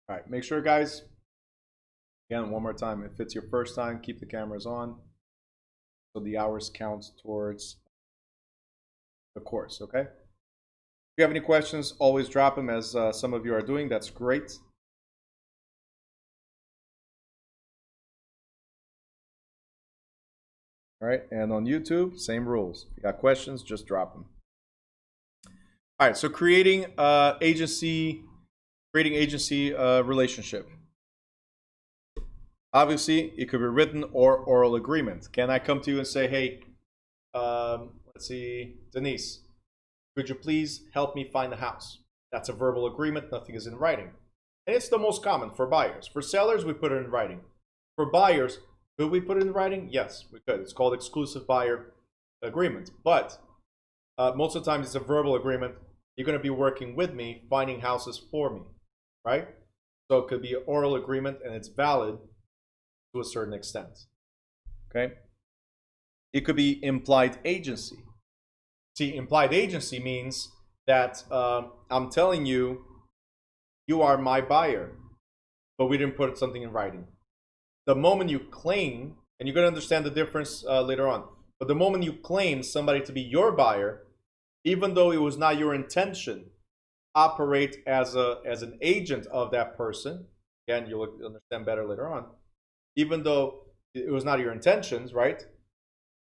right, make sure, guys, again, one more time, if it's your first time, keep the cameras on so the hours count towards the course, okay? If you have any questions, always drop them as some of you are doing. That's great. All right, and on YouTube, same rules. If you got questions, just drop them. All right, so creating agency relationship. Obviously, it could be written or oral agreement. Can I come to you and say, hey, let's see, Denise, could you please help me find the house? That's a verbal agreement. Nothing is in writing. And it's the most common for buyers. For sellers, we put it in writing. For buyers, could we put it in writing? Yes, we could. It's called exclusive buyer agreement. But most of the time, it's a verbal agreement. You're going to be working with me, finding houses for me, right? So it could be an oral agreement, and it's valid to a certain extent, okay? It could be implied agency. See, implied agency means that I'm telling you, you are my buyer, but we didn't put something in writing. The moment you claim, and you're going to understand the difference later on, but the moment you claim somebody to be your buyer, even though it was not your intention, operate as an agent of that person. Again, you'll understand better later on. Even though it was not your intentions, right?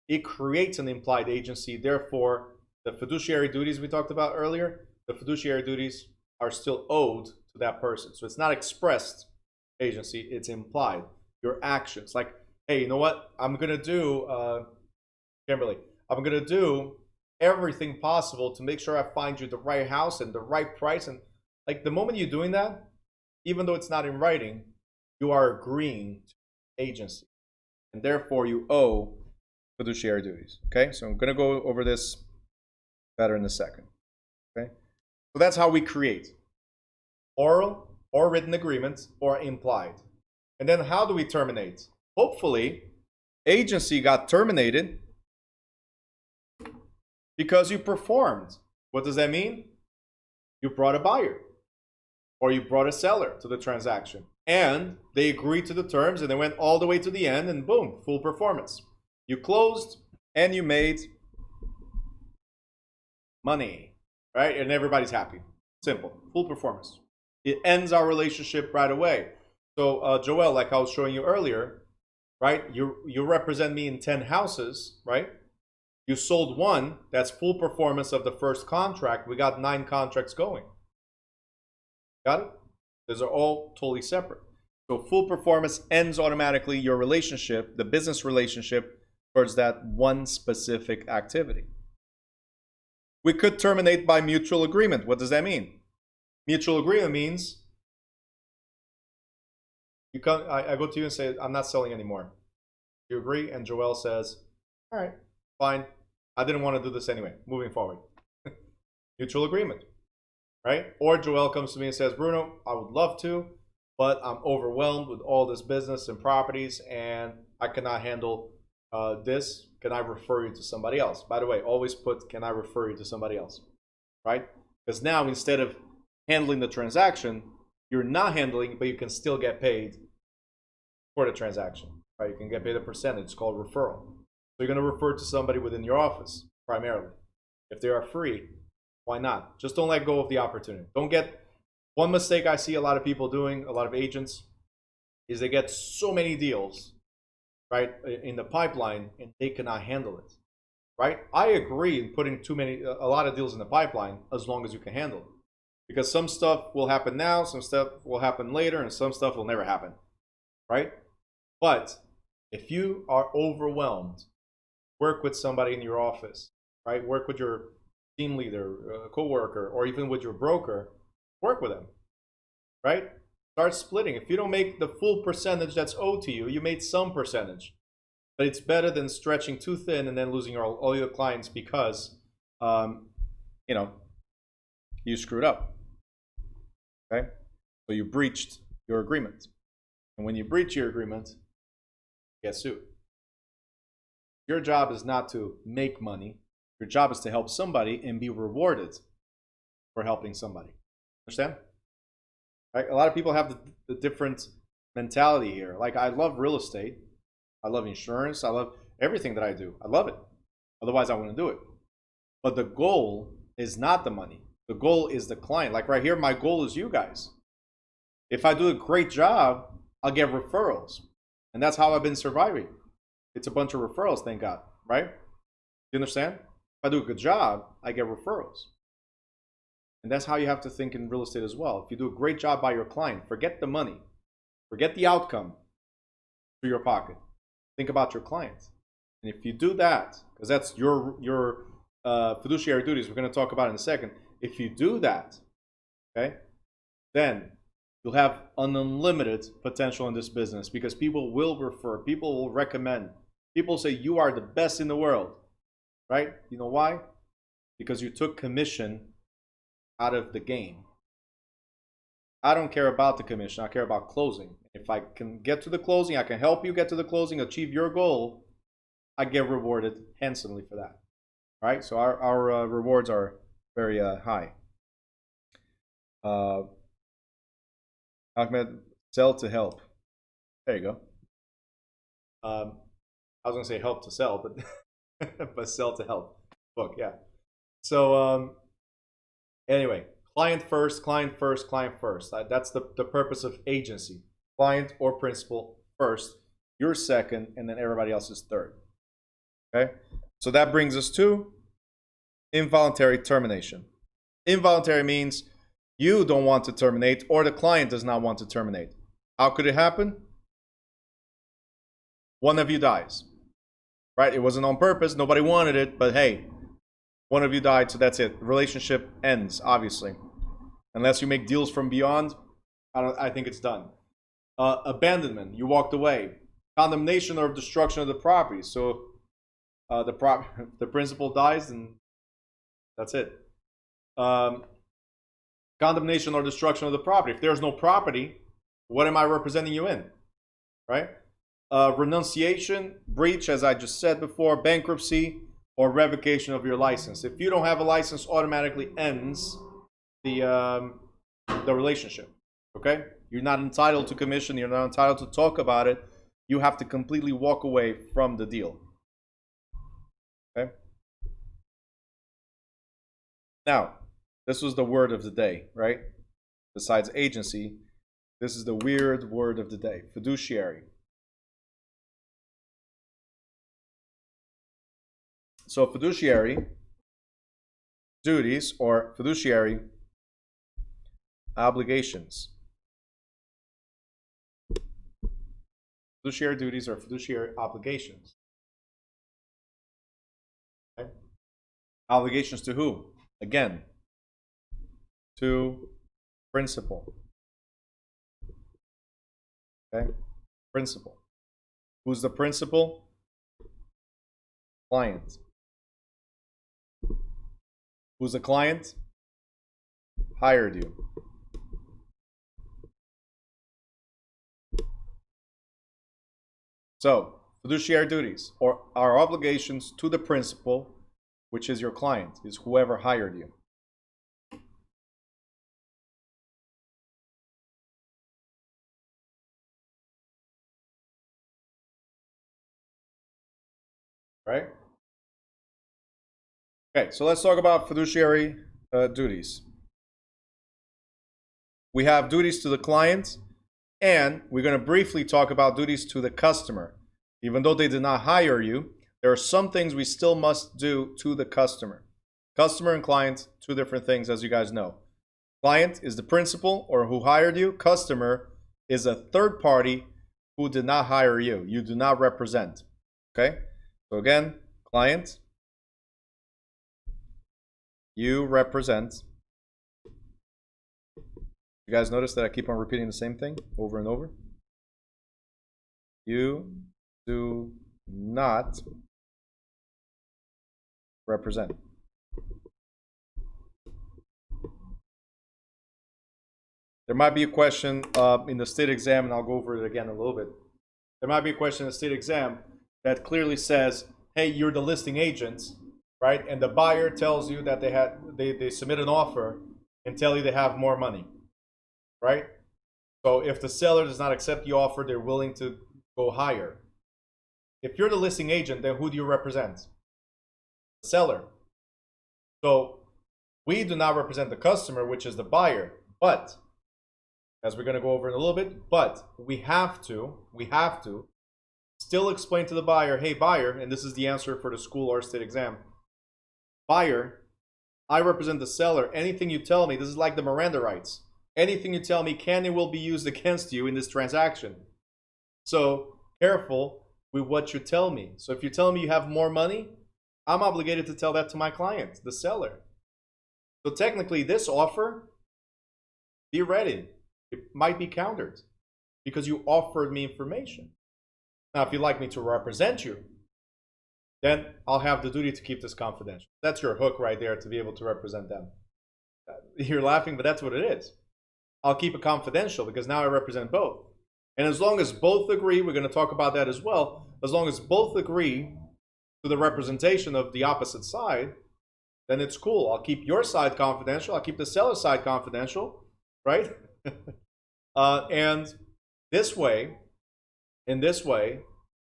It creates an implied agency. Therefore, the fiduciary duties we talked about earlier, the fiduciary duties are still owed to that person. So it's not expressed agency, it's implied. Your actions, like, hey, you know what? I'm going to do, Kimberly, I'm going to do everything possible to make sure I find you the right house and the right price. And like the moment you're doing that, even though it's not in writing, you are agreeing to agency. And therefore you owe fiduciary duties. Okay, so I'm going to go over this better in a second. Okay, so that's how we create oral or written agreements or implied. And then how do we terminate? Hopefully, agency got terminated because you performed. What does that mean? You brought a buyer or you brought a seller to the transaction and they agreed to the terms and they went all the way to the end and boom, full performance. You closed and you made money, right? And everybody's happy. Simple, full performance. It ends our relationship right away. So Joel, like I was showing you earlier, right? You represent me in 10 houses, right? You sold one, that's full performance of the first contract. We got 9 contracts going. Got it? Those are all totally separate. So full performance ends automatically your relationship, the business relationship, towards that one specific activity. We could terminate by mutual agreement. What does that mean? Mutual agreement means you come, I go to you and say, I'm not selling anymore. You agree? And Joel says, all right, fine. I didn't want to do this anyway. Moving forward. Mutual agreement, right? Or Joel comes to me and says, Bruno, I would love to, but I'm overwhelmed with all this business and properties and I cannot handle this. Can I refer you to somebody else? By the way, always put, can I refer you to somebody else, right? Because now instead of handling the transaction, you're not handling, but you can still get paid for the transaction, right? You can get paid a percentage. It's called referral. So you're going to refer to somebody within your office primarily. If they are free, why not? Just don't let go of the opportunity. Don't get, one mistake I see a lot of people doing, a lot of agents, is they get so many deals, right, in the pipeline and they cannot handle it, right? I agree in putting a lot of deals in the pipeline as long as you can handle it. Because some stuff will happen now, some stuff will happen later, and some stuff will never happen, right? But if you are overwhelmed, work with somebody in your office, right? Work with your team leader, coworker, or even with your broker. Work with them, right? Start splitting. If you don't make the full percentage that's owed to you, you made some percentage. But it's better than stretching too thin and then losing all your clients because, you screwed up. Okay? So you breached your agreement. And when you breach your agreement, you get sued. Your job is not to make money. Your job is to help somebody and be rewarded for helping somebody. Understand? Right? A lot of people have the different mentality here. Like, I love real estate. I love insurance. I love everything that I do. I love it. Otherwise, I wouldn't do it. But the goal is not the money. The goal is the client. Like right here, my goal is you guys. If I do a great job, I'll get referrals. And that's how I've been surviving. It's a bunch of referrals, thank God, right? You understand? If I do a good job, I get referrals. And that's how you have to think in real estate as well. If you do a great job by your client, forget the money. Forget the outcome to your pocket. Think about your client. And if you do that, because that's your fiduciary duties, we're going to talk about in a second. If you do that, okay, then you'll have an unlimited potential in this business because people will refer, people will recommend. People say you are the best in the world, right? You know why? Because you took commission out of the game. I don't care about the commission. I care about closing. If I can get to the closing, I can help you get to the closing, achieve your goal, I get rewarded handsomely for that. Right? So our rewards are very high. Ahmed, sell to help. There you go. I was going to say help to sell, but but sell to help. Book, yeah. So anyway, client first, client first, client first. That's the purpose of agency. Client or principal first, you're second, and then everybody else is third. Okay? So that brings us to involuntary termination. Involuntary means you don't want to terminate or the client does not want to terminate. How could it happen? One of you dies. Right? It wasn't on purpose. Nobody wanted it, but hey, one of you died, so that's it. Relationship ends, obviously. Unless you make deals from beyond, I think it's done. Abandonment, you walked away. Condemnation or destruction of the property. So the principal dies and that's it. Condemnation or destruction of the property. If there's no property, what am I representing you in? right? Renunciation, breach, as I just said before, bankruptcy, or revocation of your license. If you don't have a license, automatically ends the relationship. Okay? You're not entitled to commission. You're not entitled to talk about it. You have to completely walk away from the deal. Okay? Now, this was the word of the day, right? Besides agency, this is the weird word of the day, fiduciary. So fiduciary duties or fiduciary obligations. Fiduciary duties or fiduciary obligations. Okay? Obligations to who? Again, to principal. Okay? Principal. Who's the principal? Client. Who's the client? Hired you. So, fiduciary duties or our obligations to the principal, which is your client, is whoever hired you. Right? Okay, so let's talk about fiduciary duties. We have duties to the client, and we're going to briefly talk about duties to the customer. Even though they did not hire you, there are some things we still must do to the customer. Customer and client, two different things, as you guys know. Client is the principal or who hired you. Customer is a third party who did not hire you. You do not represent. Okay? So again, client, you represent. You guys notice that I keep on repeating the same thing over and over? You do not represent. There might be a question in the state exam, and I'll go over it again a little bit. There might be a question in the state exam that clearly says, hey, you're the listing agent, right? And the buyer tells you that they submit an offer and tell you they have more money, right? So if the seller does not accept the offer, they're willing to go higher. If you're the listing agent, then who do you represent? The seller. So we do not represent the customer, which is the buyer, but as we're going to go over in a little bit, but we have to still explain to the buyer, hey buyer, and this is the answer for the school or state exam. Buyer, I represent the seller. Anything you tell me, this is like the Miranda rights. Anything you tell me can and will be used against you in this transaction. So careful with what you tell me. So if you tell me you have more money, I'm obligated to tell that to my client, the seller. So technically this offer, be ready. It might be countered because you offered me information. Now, if you'd like me to represent you, then I'll have the duty to keep this confidential. That's your hook right there to be able to represent them. You're laughing, but that's what it is. I'll keep it confidential because now I represent both. And as long as both agree, we're going to talk about that as well, as long as both agree to the representation of the opposite side, then it's cool. I'll keep your side confidential. I'll keep the seller side confidential, right? And in this way,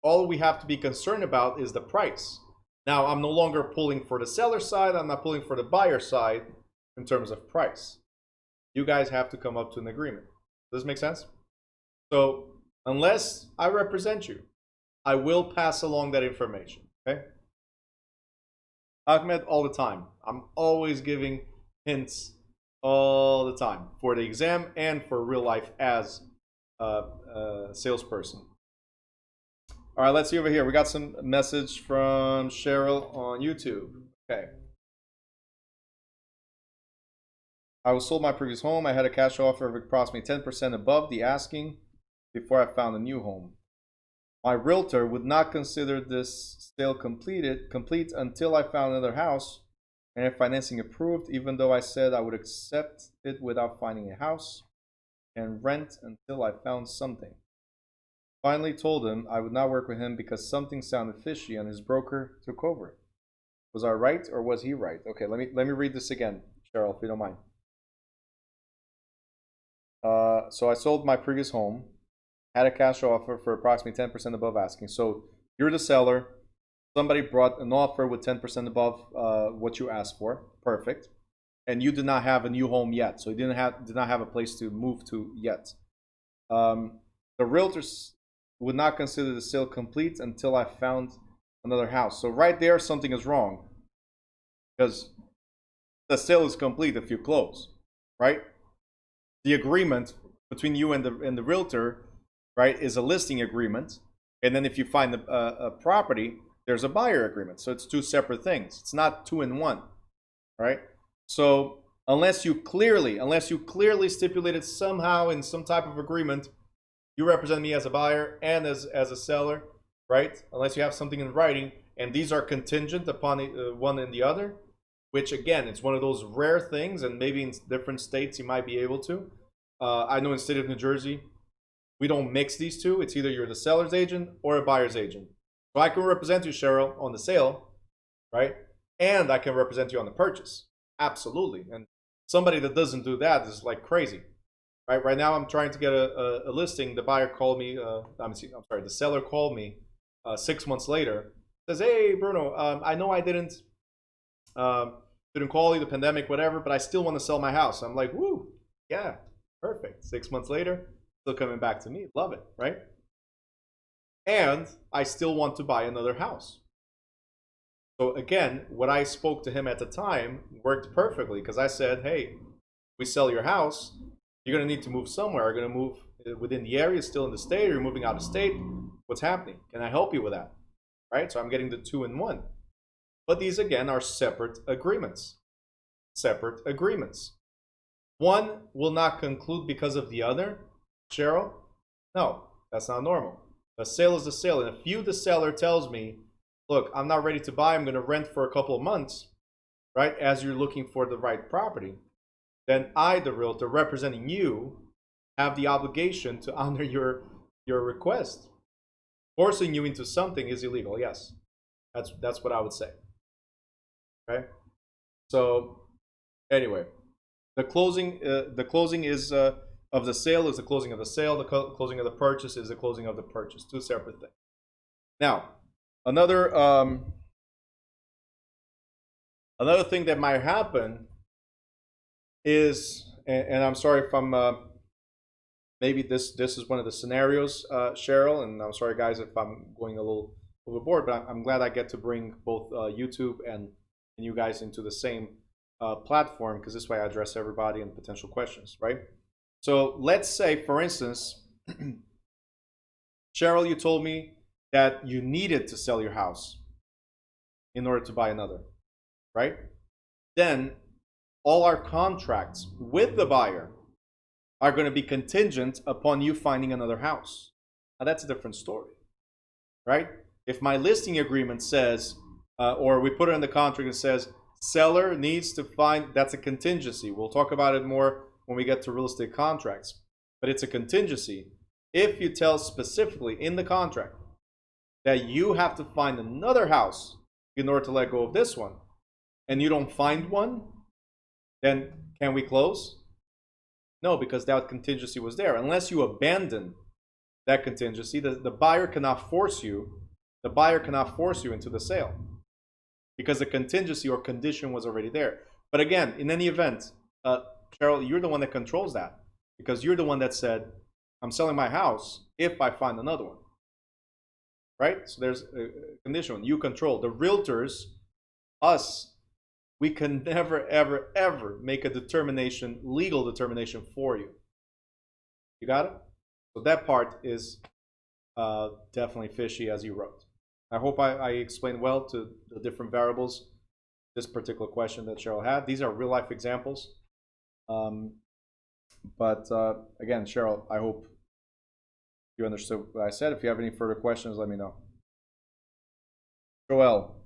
all we have to be concerned about is the price. Now, I'm no longer pulling for the seller side. I'm not pulling for the buyer side in terms of price. You guys have to come up to an agreement. Does this make sense? So unless I represent you, I will pass along that information, okay? Ahmed, all the time. I'm always giving hints all the time for the exam and for real life as a salesperson. All right, let's see over here. We got some message from Cheryl on YouTube. Okay. I was sold my previous home. I had a cash offer of approximately 10% above the asking before I found a new home. My realtor would not consider this sale complete until I found another house and if financing approved, even though I said I would accept it without finding a house and rent until I found something. Finally told him I would not work with him because something sounded fishy and his broker took over. Was I right or was he right? Okay, let me read this again, Cheryl, if you don't mind. So I sold my previous home, had a cash offer for approximately 10% above asking. So you're the seller. Somebody brought an offer with 10% above what you asked for. Perfect. And you did not have a new home yet, so you did not have a place to move to yet. The realtors would not consider the sale complete until I found another house. So right there, something is wrong, because the sale is complete if you close, right? The agreement between you and the realtor, right, is a listing agreement, and then if you find a property, there's a buyer agreement. So it's two separate things. It's not two in one, right? So unless you clearly stipulated somehow in some type of agreement, you represent me as a buyer and as a seller, right? Unless you have something in writing, and these are contingent upon one and the other, which again, it's one of those rare things, and maybe in different states you might be able to. I know in the state of New Jersey, we don't mix these two. It's either you're the seller's agent or a buyer's agent. So I can represent you, Cheryl, on the sale, right? And I can represent you on the purchase. Absolutely. And somebody that doesn't do that is like crazy, right? Right now I'm trying to get a listing. The buyer called me, I'm sorry, the seller called me 6 months later. Says, hey, Bruno, I know I didn't call you, the pandemic, whatever, but I still want to sell my house. I'm like, woo, yeah, perfect. 6 months later, still coming back to me. Love it, right? And I still want to buy another house. So again, what I spoke to him at the time worked perfectly, because I said, hey, we sell your house, you're going to need to move somewhere. You're going to move within the area, still in the state, or you're moving out of state. What's happening? Can I help you with that? Right? So I'm getting the two in one. But these, again, are separate agreements. Separate agreements. One will not conclude because of the other. Cheryl? No, that's not normal. A sale is a sale. And if you, the seller, tells me, look, I'm not ready to buy, I'm going to rent for a couple of months, right, as you're looking for the right property, then I, the realtor representing you, have the obligation to honor your request. Forcing you into something is illegal, yes. That's what I would say. Okay? So, anyway, the closing is of the sale is the closing of the sale. The closing of the purchase is the closing of the purchase. Two separate things. Now, another thing that might happen is, and I'm sorry if I'm maybe this is one of the scenarios, Cheryl, and I'm sorry guys if I'm going a little overboard, but I'm glad I get to bring both YouTube and you guys into the same platform, because this way I address everybody and potential questions, right? So let's say, for instance, Cheryl, you told me that you needed to sell your house in order to buy another, right? Then all our contracts with the buyer are going to be contingent upon you finding another house. Now that's a different story, right? If my listing agreement says, or we put it in the contract and says, seller needs to find, that's a contingency. We'll talk about it more when we get to real estate contracts, but it's a contingency. If you tell specifically in the contract that you have to find another house in order to let go of this one, and you don't find one, then can we close? No, because that contingency was there. Unless you abandon that contingency, the buyer cannot force you. The buyer cannot force you into the sale because the contingency or condition was already there. But again, in any event, Cheryl, you're the one that controls that, because you're the one that said, I'm selling my house if I find another one. Right? So there's a condition you control. The realtors, us, we can never, ever, ever make a determination, legal determination for you. You got it? So that part is definitely fishy, as you wrote. I hope I explained well to the different variables this particular question that Cheryl had. These are real life examples. But again, Cheryl, I hope you understood what I said. If you have any further questions, let me know. Joel,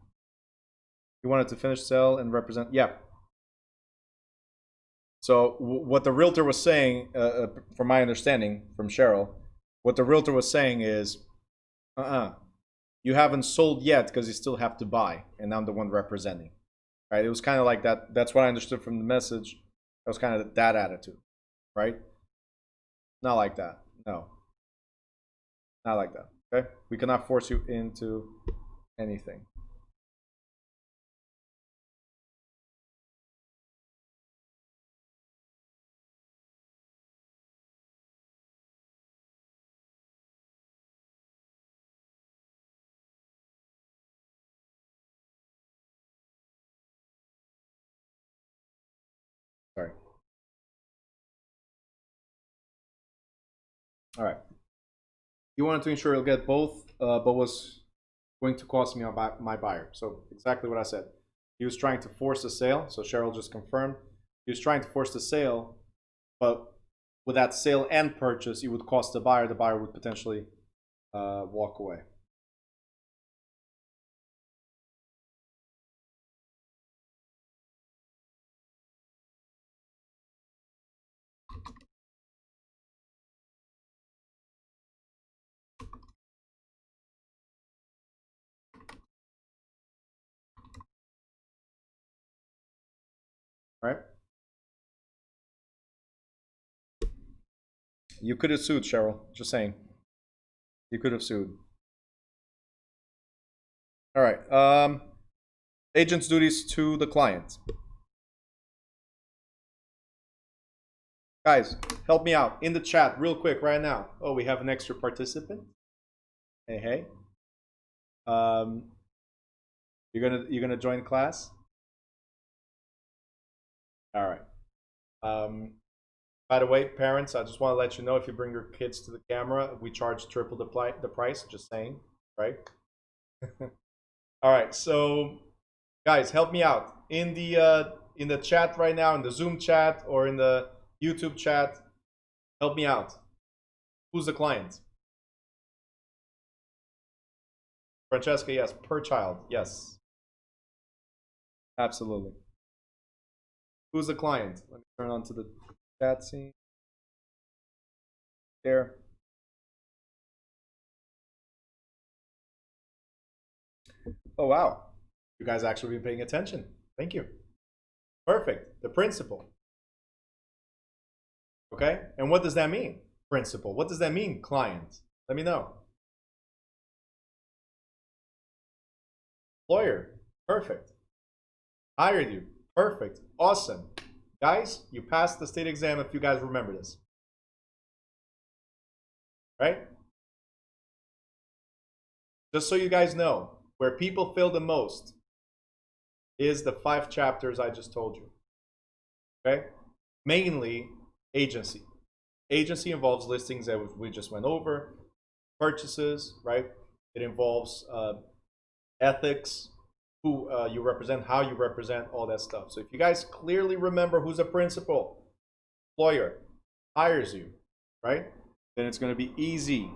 you wanted to finish sell and represent? Yeah. So what the realtor was saying, from my understanding from Cheryl, What the realtor was saying is, you haven't sold yet because you still have to buy, and I'm the one representing. Right? It was kind of like that. That's what I understood from the message. That was kind of that attitude, right? Not like that. No. Not like that. Okay? We cannot force you into anything. Sorry. All right. You wanted to ensure you'll get both, but was going to cost me my buyer. So exactly what I said. He was trying to force the sale. So Cheryl just confirmed. He was trying to force the sale, but with that sale and purchase, it would cost the buyer. The buyer would potentially walk away. Right? You could have sued, Cheryl. Just saying. You could have sued. All right. Agent's duties to the client. Guys, help me out in the chat real quick right now. Oh, we have an extra participant. Hey, hey. You're gonna join class. All right. By the way, parents, I just want to let you know, if you bring your kids to the camera, we charge triple the price. Just saying, right? All right. So, guys, help me out in the chat right now, in the Zoom chat or in the YouTube chat. Help me out. Who's the client? Francesca, yes. Per child, yes. Absolutely. Who's the client? Let me turn on to the chat scene. There. Oh, wow. You guys actually been paying attention. Thank you. Perfect. The principal. Okay. And what does that mean? Principal. What does that mean? Client. Let me know. Lawyer. Perfect. Hired you. Perfect. Awesome. Guys, you passed the state exam if you guys remember this. Right? Just so you guys know, where people fail the most is the 5 chapters I just told you. Okay? Mainly agency. Agency involves listings that we just went over, purchases, right? It involves ethics, who you represent, how you represent, all that stuff. So if you guys clearly remember who's a principal, lawyer, hires you, right? Then it's going to be easy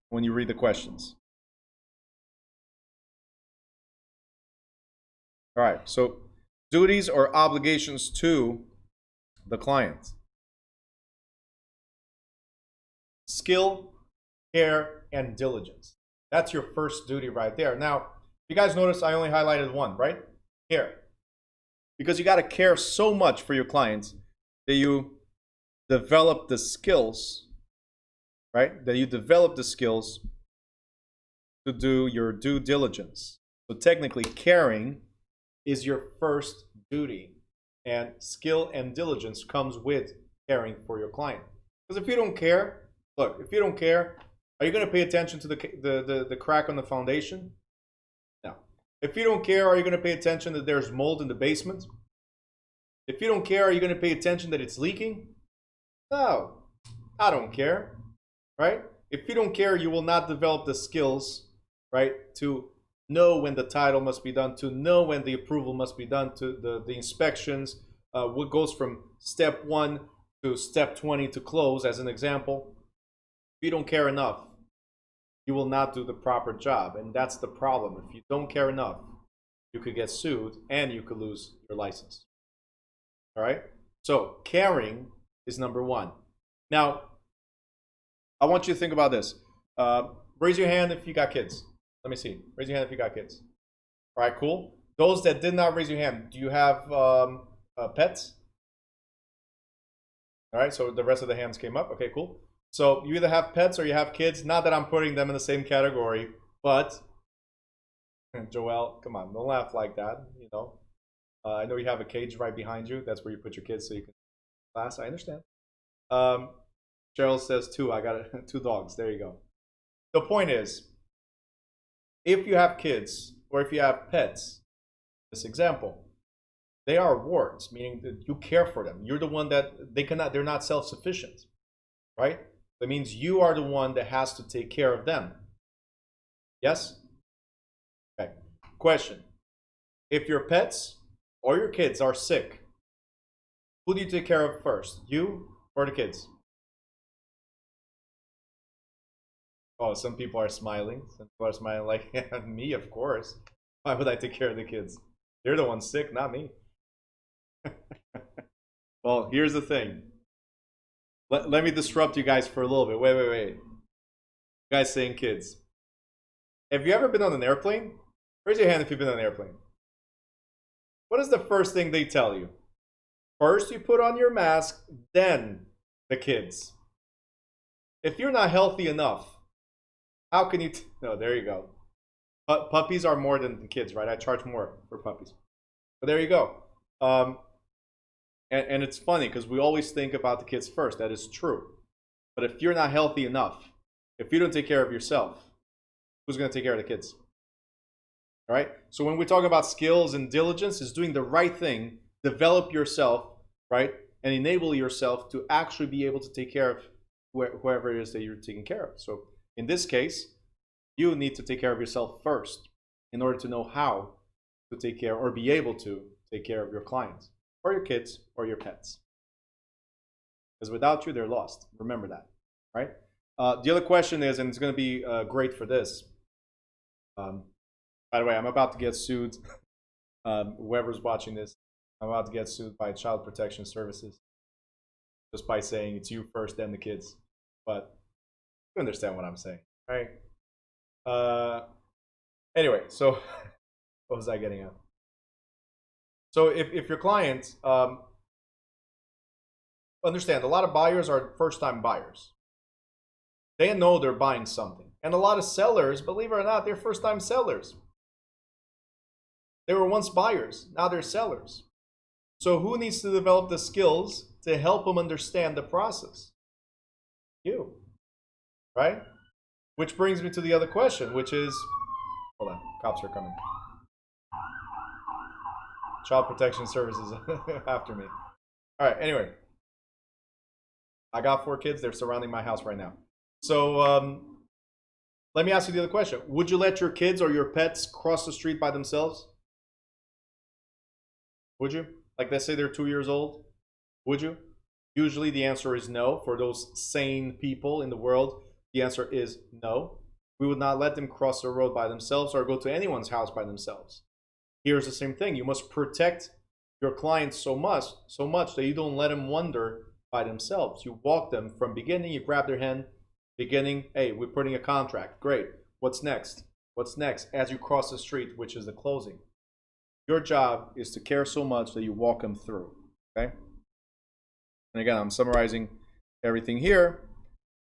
when you read the questions. All right, so duties or obligations to the client. Skill, care, and diligence. That's your first duty right there. Now, you guys notice I only highlighted one, right? Care. Because you got to care so much for your clients that you develop the skills, right? That you develop the skills to do your due diligence. So technically, caring is your first duty, and skill and diligence comes with caring for your client. Because if you don't care, look, if you don't care, are you going to pay attention to the crack on the foundation? No. If you don't care, are you going to pay attention that there's mold in the basement? If you don't care, are you going to pay attention that it's leaking? No. I don't care, right? If you don't care, you will not develop the skills, right, to know when the title must be done, to know when the approval must be done, to the inspections, what goes from step 1 to step 20 to close, as an example. If you don't care enough, you will not do the proper job, and that's the problem. If you don't care enough, you could get sued and you could lose your license. All right? So caring is number 1. Now, I want you to think about this. Raise your hand if you got kids. Let me see. Raise your hand if you got kids. All right, cool. Those that did not raise your hand, do you have pets? All right, so the rest of the hands came up. Okay, cool. So you either have pets or you have kids. Not that I'm putting them in the same category, but Joel, come on, don't laugh like that. You know, I know you have a cage right behind you. That's where you put your kids so you can class. I understand. Cheryl says two. I got 2 dogs. There you go. The point is, if you have kids or if you have pets, this example, they are wards, meaning that you care for them. You're the one that they're not self-sufficient, right? That means you are the one that has to take care of them. Yes? Okay. Question. If your pets or your kids are sick, who do you take care of first? You or the kids? Oh, some people are smiling. Some people are smiling like, me, of course. Why would I take care of the kids? They're the ones sick, not me. Well, here's the thing. Let me disrupt you guys for a little bit. Wait. You guys saying kids. Have you ever been on an airplane? Raise your hand if you've been on an airplane. What is the first thing they tell you? First, you put on your mask, then the kids. If you're not healthy enough, how can you... No, there you go. Puppies are more than the kids, right? I charge more for puppies. But there you go. And it's funny because we always think about the kids first. That is true. But if you're not healthy enough, if you don't take care of yourself, who's going to take care of the kids? All right? So when we talk about skills and diligence, is doing the right thing, develop yourself, right? And enable yourself to actually be able to take care of whoever it is that you're taking care of. So in this case, you need to take care of yourself first in order to know how to take care or be able to take care of your clients or your kids or your pets. Because without you, they're lost. Remember that, right? The other question is, and it's going to be great for this. By the way, I'm about to get sued. Whoever's watching this, I'm about to get sued by Child Protection Services just by saying it's you first, then the kids. But you understand what I'm saying, right? Anyway, so what was I getting at? So if your client, understand, a lot of buyers are first-time buyers. They know they're buying something. And a lot of sellers, believe it or not, they're first-time sellers. They were once buyers, now they're sellers. So who needs to develop the skills to help them understand the process? You, right? Which brings me to the other question, which is, hold on, cops are coming. Child Protection Services after me. All right, anyway. I got 4 kids. They're surrounding my house right now. So let me ask you the other question. Would you let your kids or your pets cross the street by themselves? Would you? Like, let's say they're 2 years old. Would you? Usually the answer is no. For those sane people in the world, the answer is no. We would not let them cross the road by themselves or go to anyone's house by themselves. Here's the same thing. You must protect your clients so much that you don't let them wander by themselves. You walk them from beginning, you grab their hand, beginning, hey, we're putting a contract. Great. What's next? What's next? As you cross the street, which is the closing. Your job is to care so much that you walk them through. Okay? And again, I'm summarizing everything here,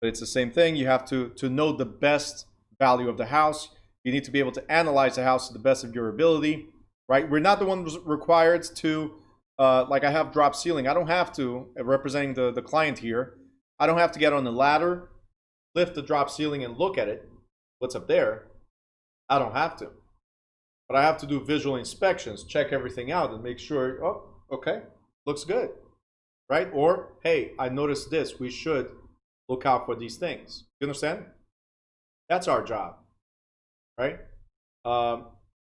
but it's the same thing. You have to know the best value of the house. You need to be able to analyze the house to the best of your ability. Right? We're not the ones required to, like I have drop ceiling. I don't have to, representing the client here, I don't have to get on the ladder, lift the drop ceiling and look at it. What's up there? I don't have to. But I have to do visual inspections, check everything out and make sure, oh, okay, looks good. Right? Or, hey, I noticed this. We should look out for these things. You understand? That's our job. Right?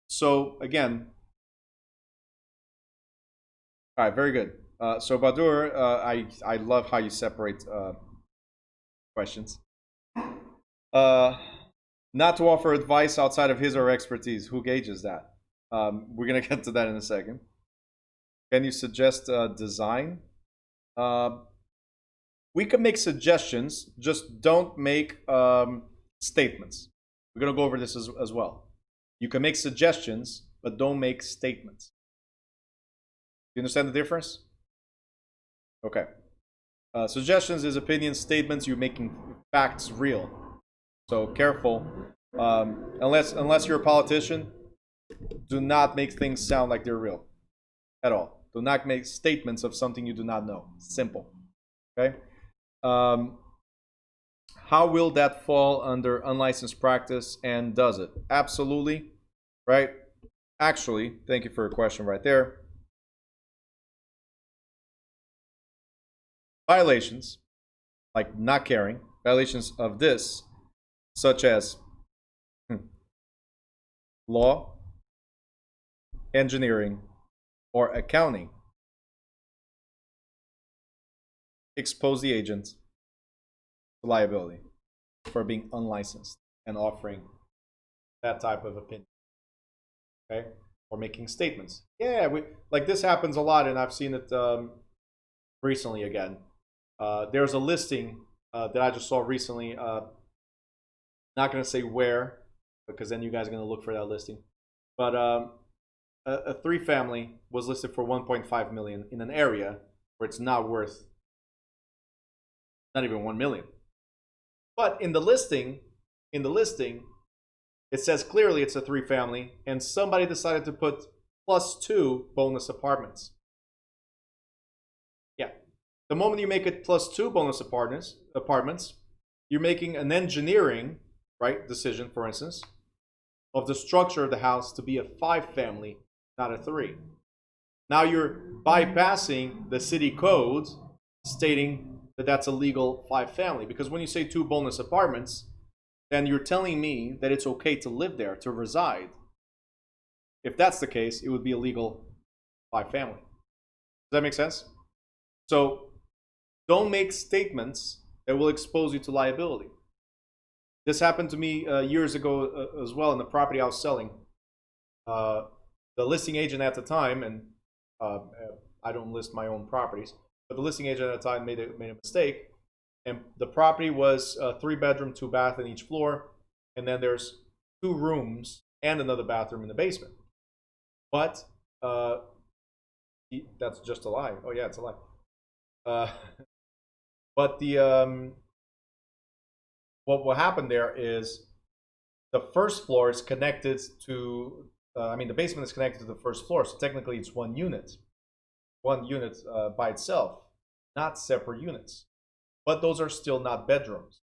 So, again, all right, very good. So Badur, I love how you separate questions. Not to offer advice outside of his or her expertise. Who gauges that? We're gonna get to that in a second. Can you suggest design? We can make suggestions, just don't make statements. We're going to go over this as well. You can make suggestions, but don't make statements. Do you understand the difference? Okay. Suggestions is opinions, statements. You're making facts real. So careful. Unless you're a politician, do not make things sound like they're real at all. Do not make statements of something you do not know. Simple. Okay. How will that fall under unlicensed practice, and does it? Absolutely. Right? Actually, thank you for your question right there. Violations, like not caring, violations of this, such as law, engineering, or accounting, expose the agent to liability for being unlicensed and offering that type of opinion. Okay? Or making statements. Yeah, like this happens a lot, and I've seen it recently again. There's a listing that I just saw recently. Not going to say where, because then you guys are going to look for that listing. But a 3-family was listed for 1.5 million in an area where it's not worth not even 1 million. But in the listing, it says clearly it's a 3-family, and somebody decided to put +2 bonus apartments. Yeah. The moment you make it +2 bonus apartments, you're making an engineering, right, decision, for instance, of the structure of the house to be a 5-family, not a 3. Now you're bypassing the city code stating that that's a legal 5-family, because when you say 2 bonus apartments, then you're telling me that it's okay to live there, to reside. If that's the case, it would be a legal 5-family. Does that make sense? So don't make statements that will expose you to liability. This happened to me years ago as well in the property I was selling. The listing agent at the time, and I don't list my own properties, but the listing agent at the time made a mistake. And the property was 3-bedroom, 2-bath in each floor, and then there's 2 rooms and another bathroom in the basement. But that's just a lie. Oh yeah, it's a lie. But the what happened there is the first floor is connected to. The basement is connected to the first floor, so technically it's one unit by itself, not separate units. But those are still not bedrooms.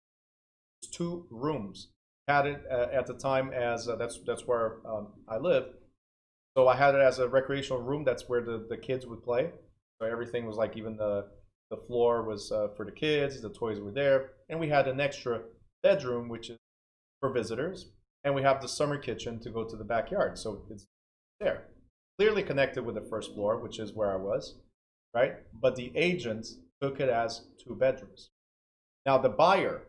It's 2 rooms. Had it at the time as that's where I lived. So I had it as a recreational room. That's where the kids would play. So everything was like, even the floor was for the kids. The toys were there, and we had an extra bedroom which is for visitors, and we have the summer kitchen to go to the backyard. So it's there, clearly connected with the first floor, which is where I was, right? But the agent took it as 2 bedrooms. Now the buyer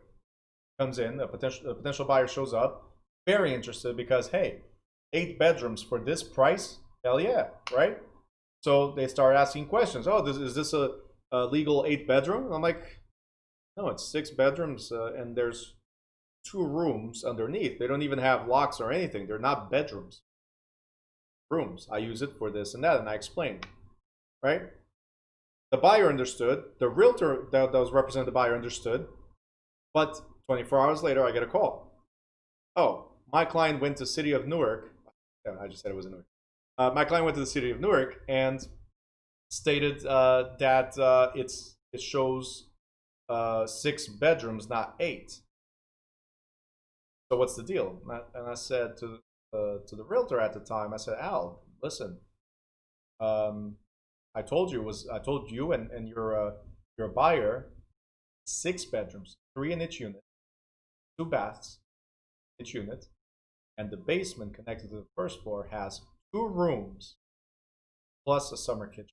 comes in, a potential buyer shows up, very interested, because hey, 8 bedrooms for this price? Hell yeah, right? So they start asking questions. Oh, is this a legal 8-bedroom? I'm like, no, it's 6 bedrooms, and there's 2 rooms underneath. They don't even have locks or anything. They're not bedrooms. Rooms. I use it for this and that, and I explained, right? The buyer understood. The realtor that was representing the buyer understood. But 24 hours later, I get a call. Oh, my client went to City of Newark. I just said it was in Newark. My client went to the City of Newark and stated that it shows 6 bedrooms, not 8. So what's the deal? And I said to the realtor at the time, I said, Al, listen, I told you and your buyer 6 bedrooms, 3 in each unit, 2 baths in each unit, and the basement connected to the first floor has 2 rooms plus a summer kitchen.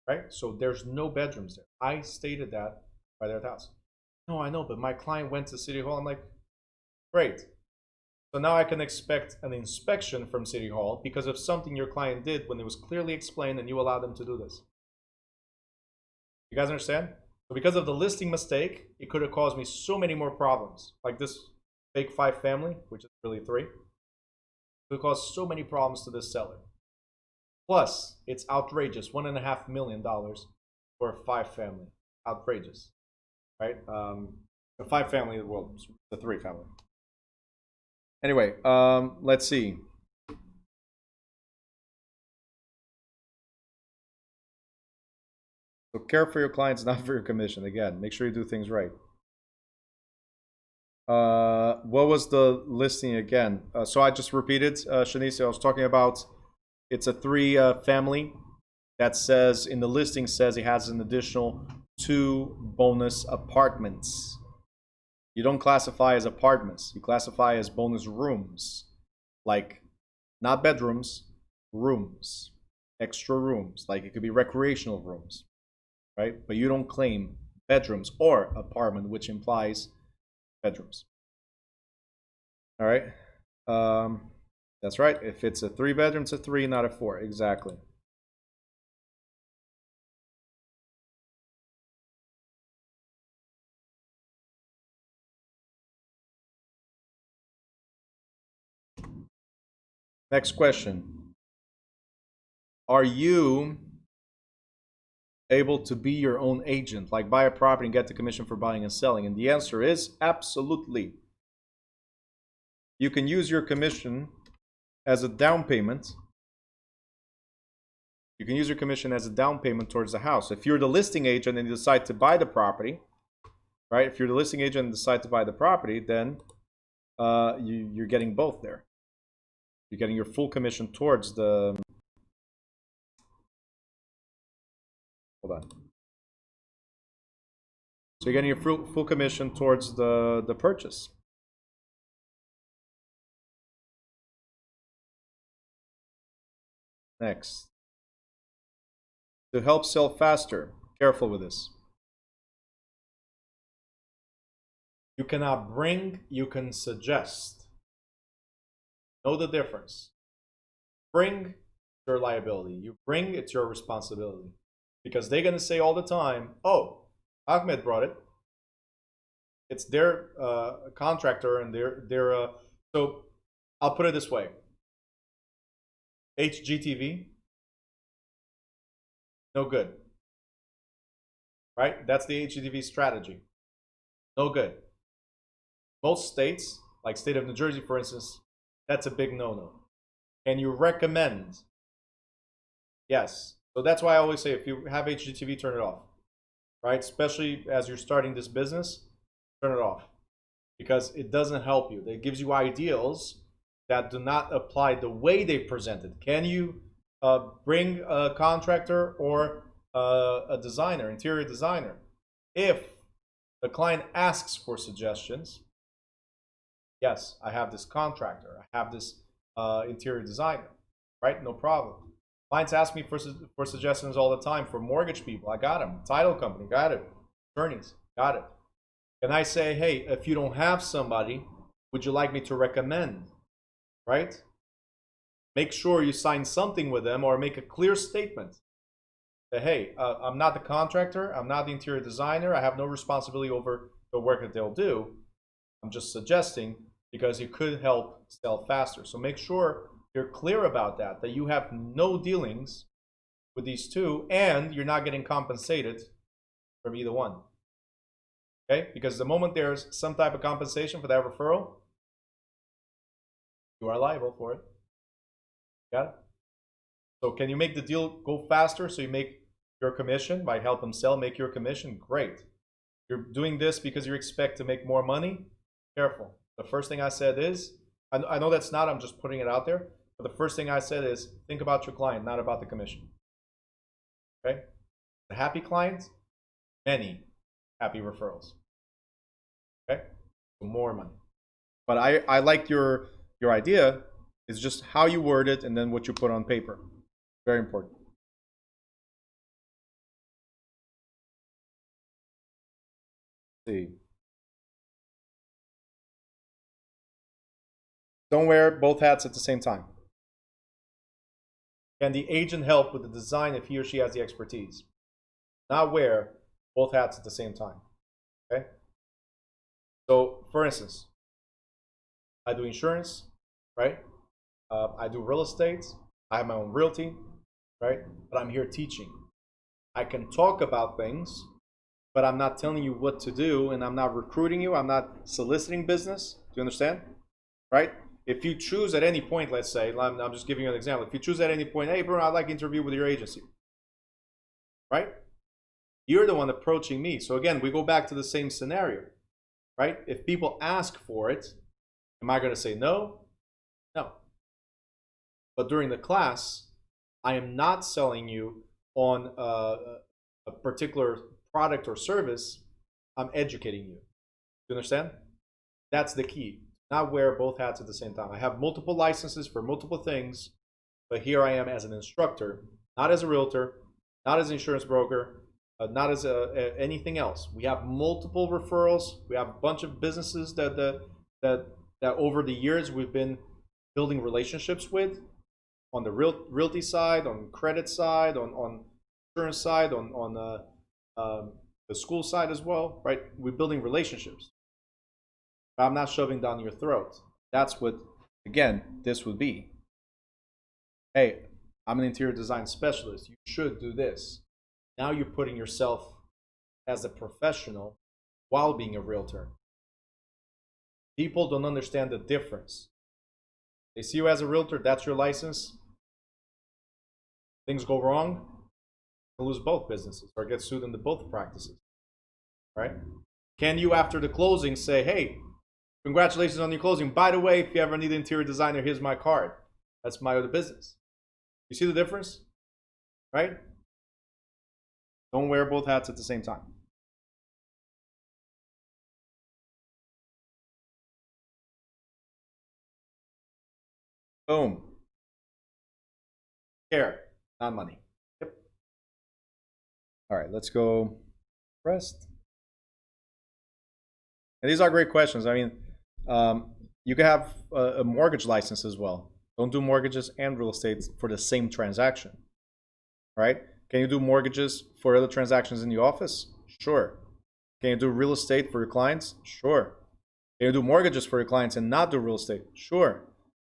Right? So there's no bedrooms there. I stated that by their house. No, I know, but my client went to City Hall. I'm like, great. So now I can expect an inspection from City Hall because of something your client did when it was clearly explained and you allowed them to do this. You guys understand? So because of the listing mistake, it could have caused me so many more problems. Like this fake 5 family, which is really 3. It could cause so many problems to this seller. Plus, it's outrageous, $1.5 million for a 5 family. Outrageous, right? The 5 family, well, the 3 family. Anyway, let's see. So care for your clients, not for your commission. Again, make sure you do things right. What was the listing again? So I just repeated, Shanice, I was talking about, it's a 3 family that says, in the listing says it has an additional 2 bonus apartments. You don't classify as apartments. You classify as bonus rooms. Like, not bedrooms, rooms. Extra rooms. Like, it could be recreational rooms, right? But you don't claim bedrooms or apartment, which implies bedrooms. All right? That's right. If it's a 3 bedroom, it's a 3, not a 4. Exactly. Next question. Are you able to be your own agent, like buy a property and get the commission for buying and selling? And the answer is absolutely. You can use your commission as a down payment. You can use your commission as a down payment towards the house. If you're the listing agent and you decide to buy the property, right? If you're the listing agent and decide to buy the property, then you're getting both there. You're getting your full commission towards the... Hold on. So you're getting your full commission towards the purchase. Next. To help sell faster, careful with this. You cannot bring, you can suggest. Know the difference. Bring, your liability. You bring, it's your responsibility. Because they're going to say all the time, oh, Ahmed brought it. It's their contractor and their so I'll put it this way. HGTV, no good. Right? That's the HGTV strategy. No good. Most states, like state of New Jersey, for instance, that's a big no-no. Can you recommend? Yes. So that's why I always say, if you have HGTV, turn it off. Right? Especially as you're starting this business, turn it off. Because it doesn't help you. It gives you ideals that do not apply the way they presented. Can you bring a contractor or a designer, interior designer? If the client asks for suggestions, yes, I have this contractor, I have this interior designer, right? No problem. Clients ask me for suggestions all the time for mortgage people. I got them. Title company, got it. Attorneys, got it. And I say, hey, if you don't have somebody, would you like me to recommend? Right? Make sure you sign something with them or make a clear statement that, hey, I'm not the contractor, I'm not the interior designer, I have no responsibility over the work that they'll do. I'm just suggesting because it could help sell faster. So make sure you're clear about that you have no dealings with these two and you're not getting compensated from either one. Okay? Because the moment there's some type of compensation for that referral, you are liable for it. Got it? So can you make the deal go faster so you make your commission by help them sell, make your commission? Great. You're doing this because you expect to make more money? Careful. The first thing I said is, I know that's not, I'm just putting it out there, but the first thing I said is, think about your client, not about the commission. Okay? The happy client, many happy referrals. Okay? So more money. But I like your idea. It's just how you word it and then what you put on paper. Very important. Let's see. Don't wear both hats at the same time. Can the agent help with the design if he or she has the expertise? Not wear both hats at the same time. Okay? So, for instance, I do insurance, right? I do real estate. I have my own realty, right? But I'm here teaching. I can talk about things, but I'm not telling you what to do, and I'm not recruiting you. I'm not soliciting business. Do you understand? Right? If you choose at any point, let's say, I'm just giving you an example. If you choose at any point, hey, Bruno, I'd like to interview with your agency, right? You're the one approaching me. So again, we go back to the same scenario, right? If people ask for it, am I going to say no? No. But during the class, I am not selling you on a particular product or service. I'm educating you. Do you understand? That's the key. Not wear both hats at the same time. I have multiple licenses for multiple things, but here I am as an instructor, not as a realtor, not as an insurance broker, not as anything else. We have multiple referrals. We have a bunch of businesses that over the years we've been building relationships with on the realty side, on credit side, on insurance side, on the school side as well, right? We're building relationships. I'm not shoving down your throat. That's what, again, this would be. Hey, I'm an interior design specialist. You should do this. Now you're putting yourself as a professional while being a realtor. People don't understand the difference. They see you as a realtor, that's your license. Things go wrong, you'll lose both businesses or get sued into both practices, right? Can you, after the closing, say, hey, congratulations on your closing. By the way, if you ever need an interior designer, here's my card. That's my other business. You see the difference? Right? Don't wear both hats at the same time. Boom. Care, not money. Yep. All right, let's go rest. And these are great questions. I mean, you can have a mortgage license as well. Don't do mortgages and real estate for the same transaction, right? Can you do mortgages for other transactions in the office? Sure. Can you do real estate for your clients? Sure. Can you do mortgages for your clients and not do real estate? Sure.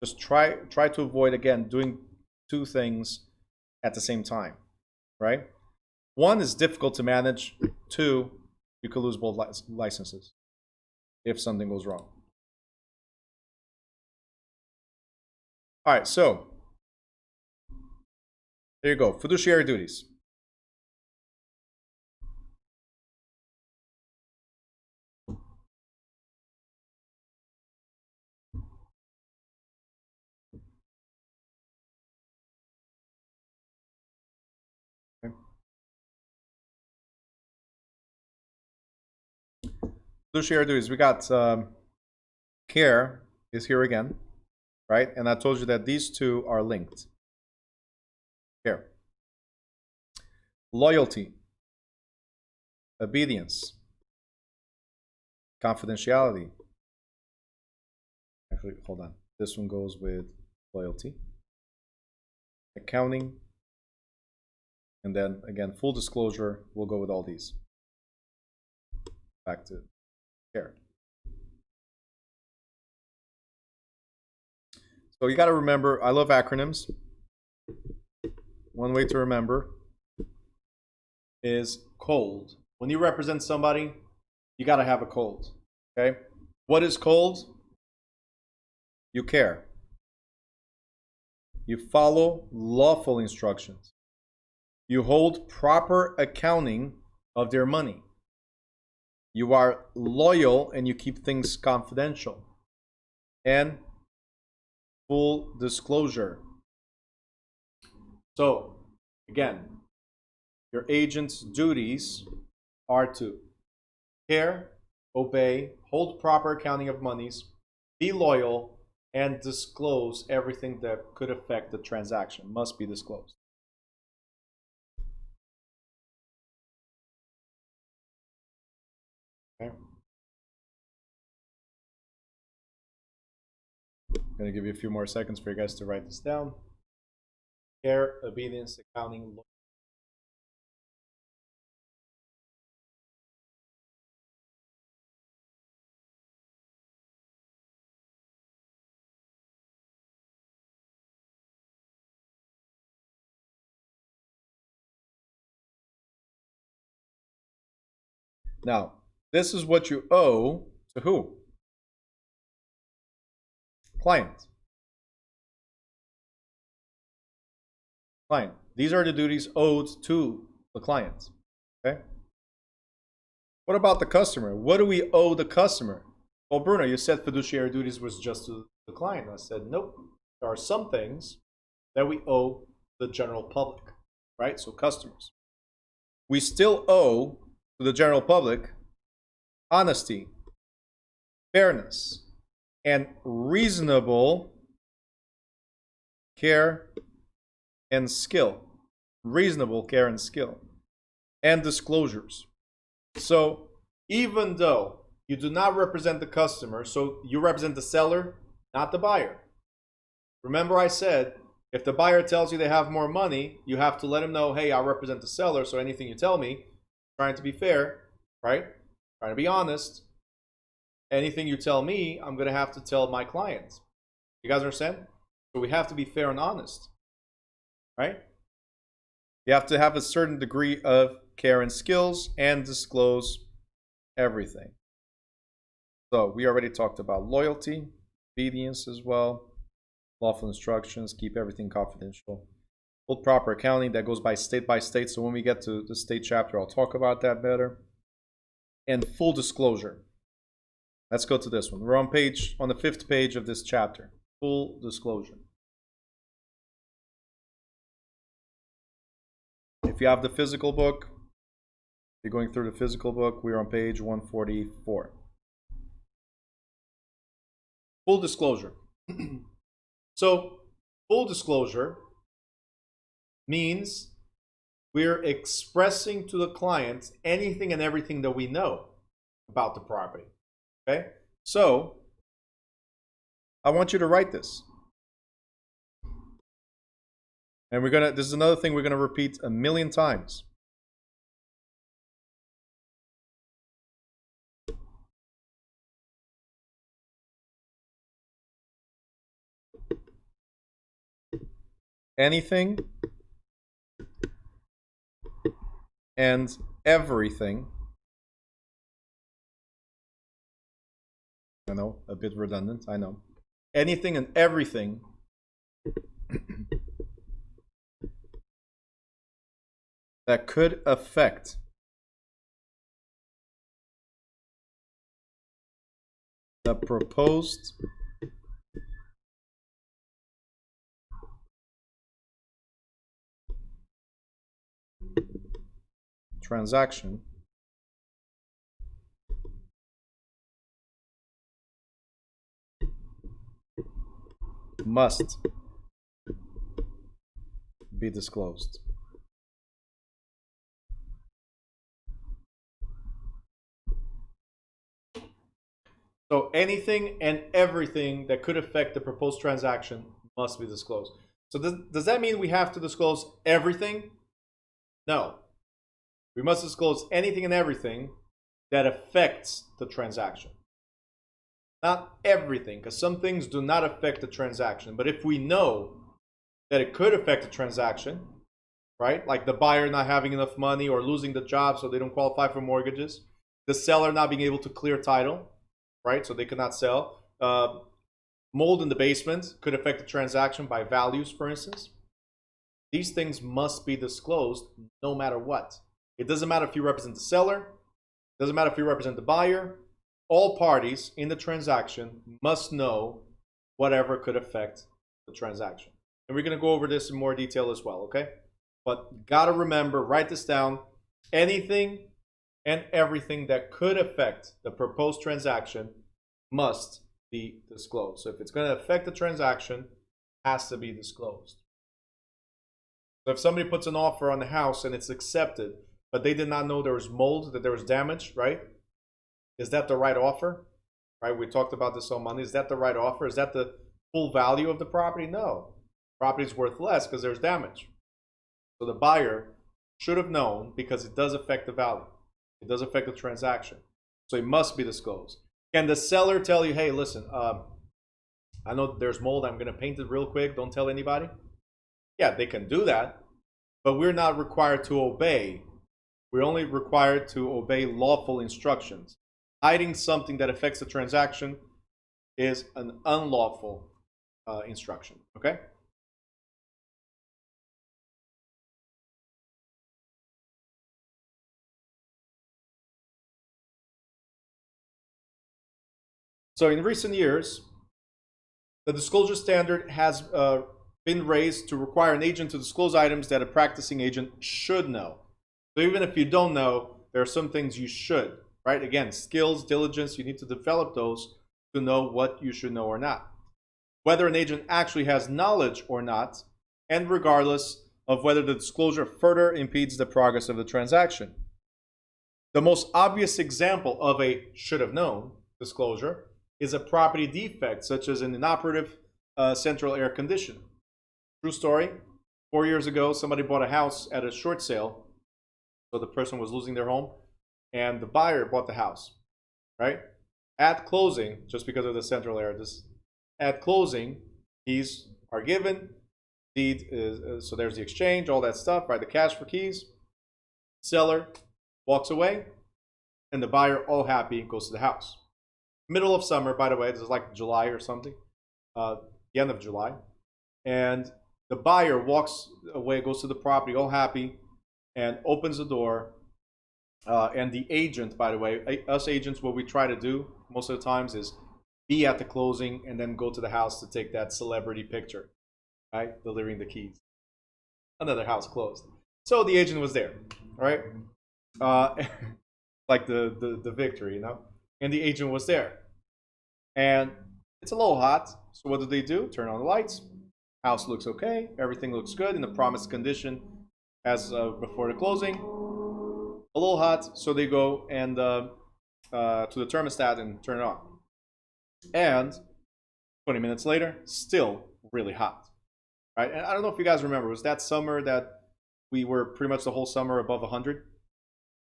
Just try to avoid, again, doing two things at the same time, right? One is difficult to manage. Two, you could lose both licenses if something goes wrong. All right, so there you go. Fiduciary duties. Okay. Fiduciary duties. We got care is here again, right? And I told you that these two are linked. Care. Loyalty. Obedience. Confidentiality. Actually, hold on. This one goes with loyalty. Accounting. And then, again, full disclosure will go with all these. Back to care. So you got to remember, I love acronyms. One way to remember is COLD. When you represent somebody, you got to have a COLD. Okay? What is COLD? You care. You follow lawful instructions. You hold proper accounting of their money. You are loyal and you keep things confidential. And full disclosure. So, again, your agent's duties are to care, obey, hold proper accounting of monies, be loyal, and disclose everything that could affect the transaction. Must be disclosed. Okay. I'm going to give you a few more seconds for you guys to write this down. Care, obedience, accounting, Now, this is what you owe to who? Client. Client. These are the duties owed to the client. Okay? What about the customer? What do we owe the customer? Well, Bruno, you said fiduciary duties was just to the client. I said, nope. There are some things that we owe the general public, right? So customers. We still owe to the general public honesty, fairness, and reasonable care and skill. Reasonable care and skill. And disclosures. So even though you do not represent the customer, so you represent the seller, not the buyer. Remember I said, if the buyer tells you they have more money, you have to let him know, hey, I represent the seller, so anything you tell me, trying to be fair, right? Trying to be honest. Anything you tell me, I'm going to have to tell my client. You guys understand? So we have to be fair and honest, right? You have to have a certain degree of care and skills and disclose everything. So we already talked about loyalty, obedience as well, lawful instructions, keep everything confidential. Full proper accounting, that goes by state, so when we get to the state chapter, I'll talk about that better. And full disclosure. Let's go to this one. We're on the 5th page of this chapter. Full disclosure. If you have the physical book, if you're going through the physical book, we're on page 144. Full disclosure. So, full disclosure means we're expressing to the client anything and everything that we know about the property. Okay? So, I want you to write this. And this is another thing we're gonna repeat a million times. Anything and everything. I know, a bit redundant, I know. Anything and everything that could affect the proposed transaction must be disclosed. So anything and everything that could affect the proposed transaction must be disclosed. So does that mean we have to disclose everything? No. We must disclose anything and everything that affects the transaction. Not everything, because some things do not affect the transaction. But if we know that it could affect the transaction, right? Like the buyer not having enough money or losing the job so they don't qualify for mortgages. The seller not being able to clear title, right? So they cannot sell. Mold in the basement could affect the transaction by values, for instance. These things must be disclosed no matter what. It doesn't matter if you represent the seller. It doesn't matter if you represent the buyer. All parties in the transaction must know whatever could affect the transaction. And we're going to go over this in more detail as well, okay? But got to remember, write this down. Anything and everything that could affect the proposed transaction must be disclosed. So if it's going to affect the transaction, it has to be disclosed. So if somebody puts an offer on the house and it's accepted, but they did not know there was mold, that there was damage, right? Is that the right offer? Right? We talked about this on Monday. Is that the right offer? Is that the full value of the property? No. Property is worth less because there's damage. So the buyer should have known because it does affect the value. It does affect the transaction. So it must be disclosed. Can the seller tell you, hey, listen, I know there's mold. I'm going to paint it real quick. Don't tell anybody. Yeah, they can do that. But we're not required to obey We're only required to obey lawful instructions. Hiding something that affects the transaction is an unlawful instruction. Okay? So in recent years, the disclosure standard has been raised to require an agent to disclose items that a practicing agent should know. So even if you don't know, there are some things you should, right? Again, skills, diligence, you need to develop those to know what you should know or not. Whether an agent actually has knowledge or not, and regardless of whether the disclosure further impedes the progress of the transaction. The most obvious example of a should have known disclosure is a property defect, such as an inoperative central air condition. True story. 4 years ago, somebody bought a house at a short sale. So the person was losing their home, and the buyer bought the house, right? At closing, just because of the central air, at closing, keys are given. Deed is, so there's the exchange, all that stuff, right? The cash for keys. Seller walks away, and the buyer, all happy, goes to the house. Middle of summer, by the way, this is like July or something, the end of July. And the buyer walks away, goes to the property, all happy, and opens the door. And the agent, by the way, us agents, what we try to do most of the times is be at the closing and then go to the house to take that celebrity picture, right? Delivering the keys. Another house closed. So the agent was there, right? Like the victory, you know? And the agent was there. And it's a little hot. So what do? Turn on the lights. House looks okay. Everything looks good in the promised condition as before the closing. A little hot, so they go and to the thermostat and turn it on. And 20 minutes later, still really hot, right? And I don't know if you guys remember, it was that summer that we were pretty much the whole summer above 100,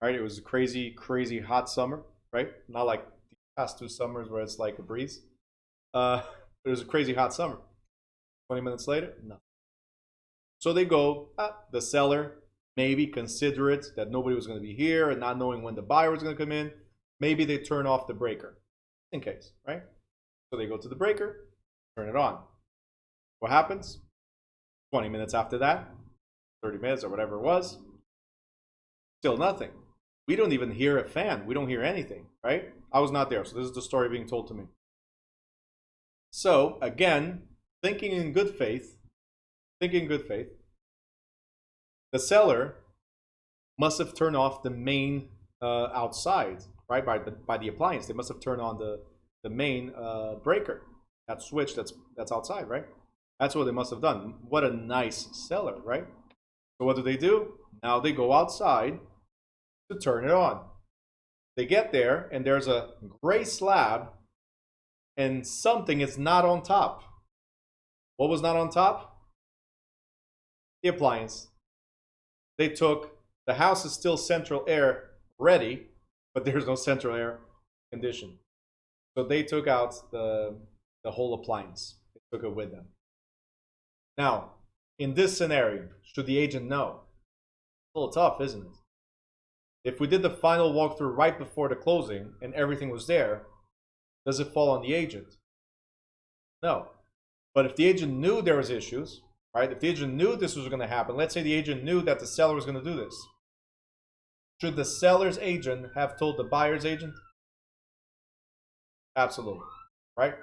right? It was a crazy, crazy hot summer, right? Not like the past 2 summers where it's like a breeze. It was a crazy hot summer. 20 minutes later, no. So they go, the seller, maybe considerate that nobody was going to be here and not knowing when the buyer was going to come in, maybe they turn off the breaker in case, right? So they go to the breaker, turn it on. What happens? 20 minutes after that, 30 minutes or whatever it was, still nothing. We don't even hear a fan. We don't hear anything, right? I was not there, so this is the story being told to me. So again, thinking in good faith, the seller must have turned off the main outside, right? By the appliance, they must have turned on the main breaker, that switch that's outside, right? That's what they must have done. What a nice seller, right? So what do? Now they go outside to turn it on. They get there, and there's a gray slab, and something is not on top. What was not on top? The appliance. They took, the house is still central air ready, but there's no central air condition. So they took out the whole appliance. They took it with them. Now, in this scenario, should the agent know? It's a little tough, isn't it? If we did the final walkthrough right before the closing and everything was there, does it fall on the agent? No. But if the agent knew there was issues, right? If the agent knew this was going to happen, let's say the agent knew that the seller was going to do this. Should the seller's agent have told the buyer's agent? Absolutely, right?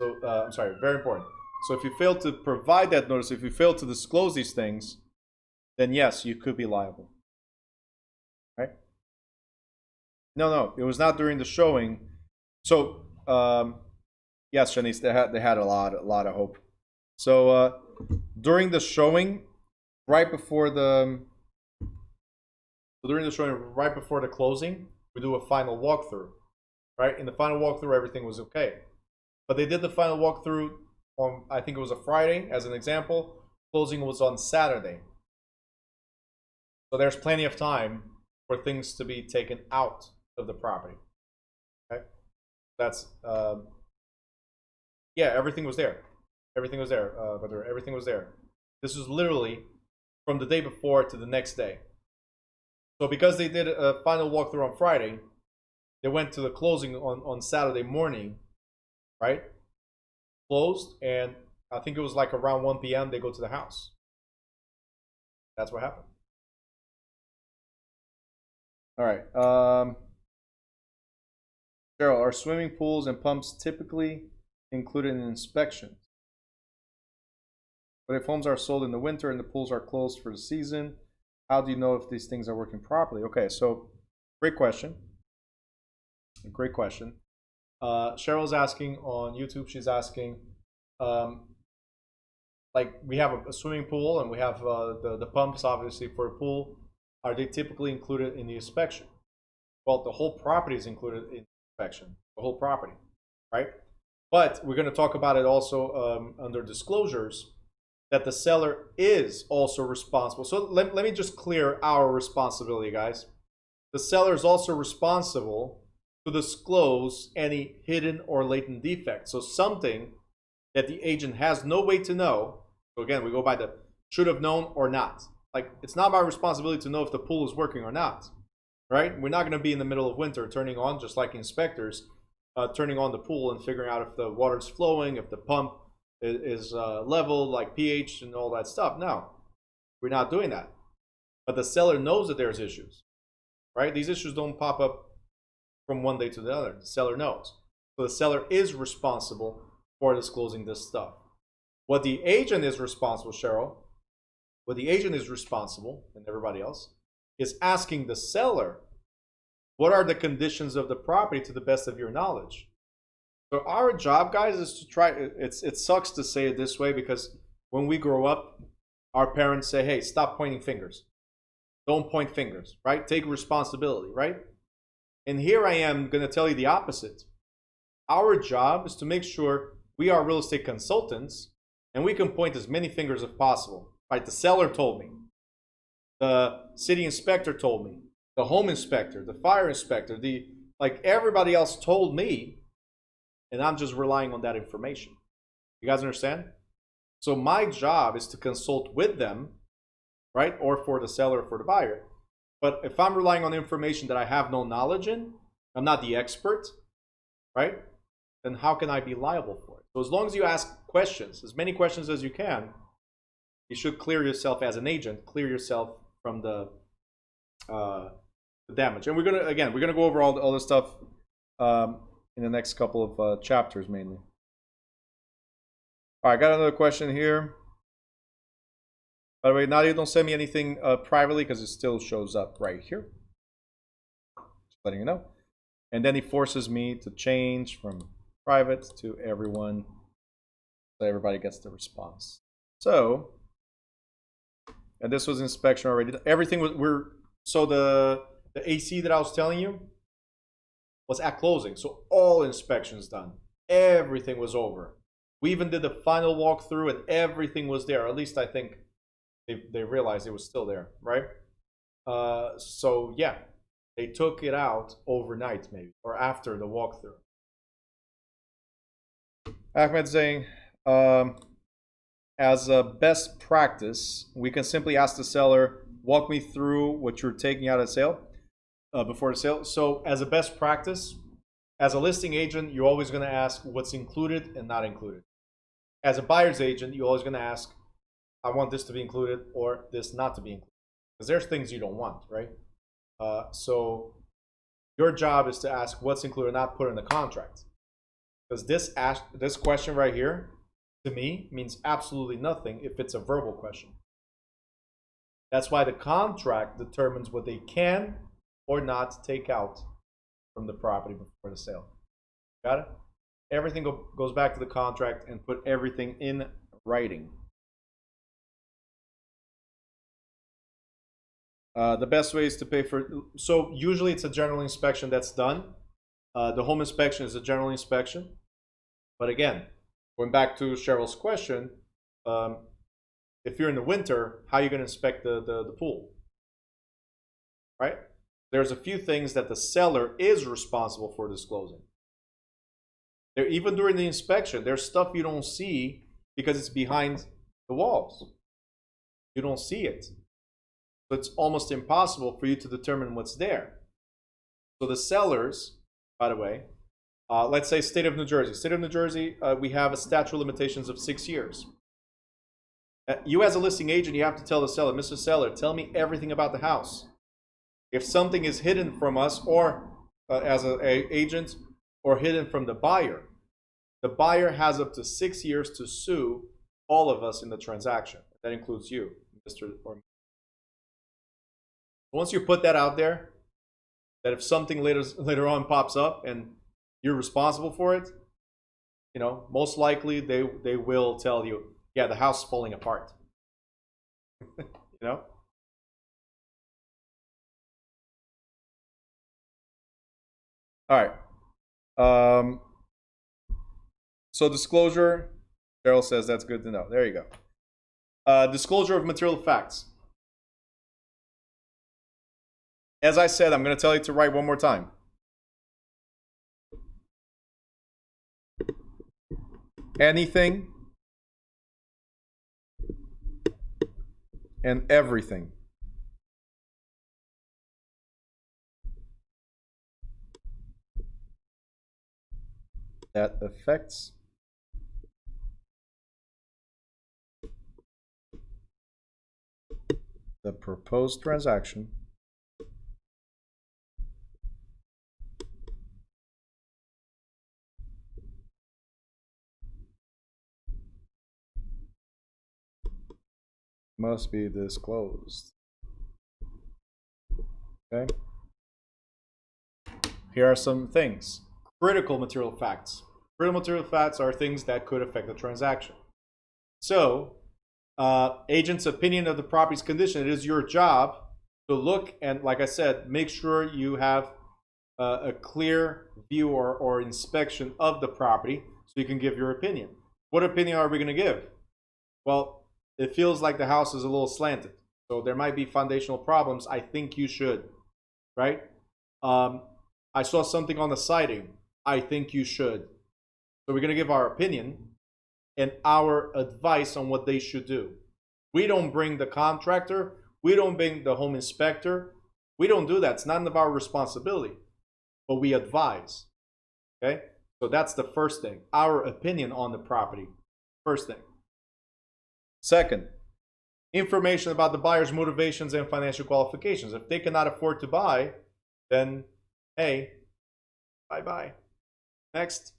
So, I'm sorry, very important. So if you fail to provide that notice, if you fail to disclose these things, then yes, you could be liable, right? No, it was not during the showing. So, yes, Shanice, they had a lot of hope. So during the showing, right before the closing, we do a final walkthrough, right? In the final walkthrough, everything was okay, but they did the final walkthrough on, I think it was a Friday, as an example. Closing was on Saturday, so there's plenty of time for things to be taken out of the property. Okay, that's yeah, everything was there. Everything was there, brother. Everything was there. This was literally from the day before to the next day. So because they did a final walkthrough on Friday, they went to the closing on Saturday morning, right? Closed, and I think it was like around 1 p.m. they go to the house. That's what happened. All right. Cheryl, are swimming pools and pumps typically included in inspections? But if homes are sold in the winter and the pools are closed for the season, how do you know if these things are working properly? Okay, so great question. Great question. Cheryl's asking on YouTube, she's asking, like we have a swimming pool and we have the pumps obviously for a pool. Are they typically included in the inspection? Well, the whole property is included in the inspection, the whole property, right? But we're going to talk about it also under disclosures, that the seller is also responsible. So let me just clear our responsibility, guys. The seller is also responsible to disclose any hidden or latent defects. So something that the agent has no way to know. So again, we go by the should have known or not. Like, it's not my responsibility to know if the pool is working or not, right? We're not going to be in the middle of winter turning on, just like inspectors, turning on the pool and figuring out if the water's flowing, if the pump is level, like pH and all that stuff. No, we're not doing that. But the seller knows that there's issues, right? These issues don't pop up from one day to the other. The seller knows. So the seller is responsible for disclosing this stuff. What the agent is responsible, Cheryl, what the agent is responsible, and everybody else, is asking the seller, what are the conditions of the property to the best of your knowledge? So our job, guys, is to try, it sucks to say it this way, because when we grow up, our parents say, hey, stop pointing fingers. Don't point fingers, right? Take responsibility, right? And here I am going to tell you the opposite. Our job is to make sure we are real estate consultants and we can point as many fingers as possible, right? The seller told me. The city inspector told me. The home inspector, the fire inspector, like everybody else told me, and I'm just relying on that information. You guys understand? So my job is to consult with them, right? Or for the seller or for the buyer. But if I'm relying on information that I have no knowledge in, I'm not the expert, right? Then how can I be liable for it? So as long as you ask questions, as many questions as you can, you should clear yourself as an agent, clear yourself from the damage. And we're gonna go over all this stuff in the next couple of chapters mainly. All right, got another question here. By the way, Nadia, don't send me anything privately because it still shows up right here. Just letting you know. And then he forces me to change from private to everyone, so everybody gets the response. So, and this was inspection already. Everything was so the AC that I was telling you was at closing. So all inspections done. Everything was over. We even did the final walkthrough and everything was there. At least I think they realized it was still there, right? So yeah, they took it out overnight maybe, or after the walkthrough. Ahmed saying, as a best practice, we can simply ask the seller, walk me through what you're taking out of sale, before the sale. So as a best practice, as a listing agent, you're always going to ask what's included and not included. As a buyer's agent, you're always going to ask, I want this to be included or this not to be included. Because there's things you don't want, right? So your job is to ask what's included, not put in the contract. Because this question right here, to me, means absolutely nothing if it's a verbal question. That's why the contract determines what they can or not take out from the property before the sale. Got it? Everything goes back to the contract and put everything in writing. The best way is to pay for, so usually it's a general inspection that's done. The home inspection is a general inspection. But again, going back to Cheryl's question, if you're in the winter, how are you going to inspect the pool? Right? There's a few things that the seller is responsible for disclosing. Even during the inspection, there's stuff you don't see because it's behind the walls. You don't see it. So it's almost impossible for you to determine what's there. So the sellers, by the way, let's say state of New Jersey. State of New Jersey, we have a statute of limitations of 6 years. You as a listing agent, you have to tell the seller, Mr. Seller, tell me everything about the house. If something is hidden from us, or as an agent, or hidden from the buyer has up to 6 years to sue all of us in the transaction. That includes you, Mr. or me. Once you put that out there, that if something later on pops up and you're responsible for it, most likely they will tell you, yeah, the house is falling apart. All right. So disclosure, Cheryl says that's good to know. There you go. Disclosure of material facts. As I said, I'm going to tell you to write one more time. Anything and everything that affects the proposed transaction must be disclosed. Okay? Here are some things. Critical material facts. Critical material facts are things that could affect the transaction. So, agent's opinion of the property's condition. It is your job to look and, like I said, make sure you have a clear view or inspection of the property so you can give your opinion. What opinion are we going to give? Well, it feels like the house is a little slanted, so there might be foundational problems. I think you should, right? I saw something on the siding. I think you should. So we're going to give our opinion and our advice on what they should do. We don't bring the contractor. We don't bring the home inspector. We don't do that. It's none of our responsibility, but we advise. Okay? So that's the first thing. Our opinion on the property. First thing. Second, information about the buyer's motivations and financial qualifications. If they cannot afford to buy, then, hey, bye-bye. Next,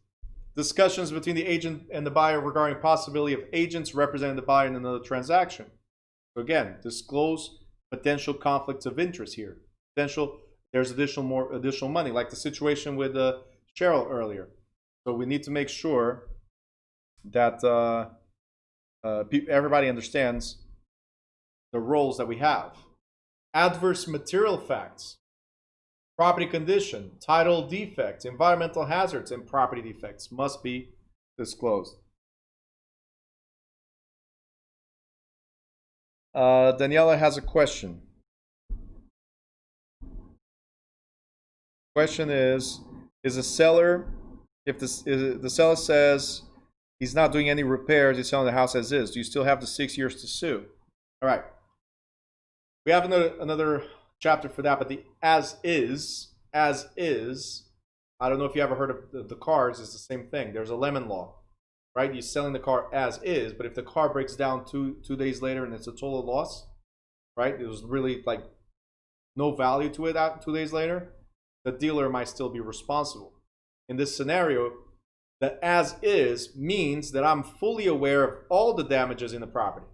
discussions between the agent and the buyer regarding possibility of agents representing the buyer in another transaction. So again, disclose potential conflicts of interest here. There's additional money, like the situation with Cheryl earlier. So we need to make sure that everybody understands the roles that we have. Adverse material facts, property condition, title defects, environmental hazards, and property defects must be disclosed. Daniela has a question. Question is a seller, if the seller says he's not doing any repairs, he's selling the house as is, do you still have the 6 years to sue? All right. We have another chapter for that, but the as is, I don't know if you ever heard of the cars, it's the same thing. There's a lemon law, right? You're selling the car as is, but if the car breaks down two days later and it's a total loss, right? It was really like no value to it out 2 days later, the dealer might still be responsible. In this scenario, the as is means that I'm fully aware of all the damages in the property.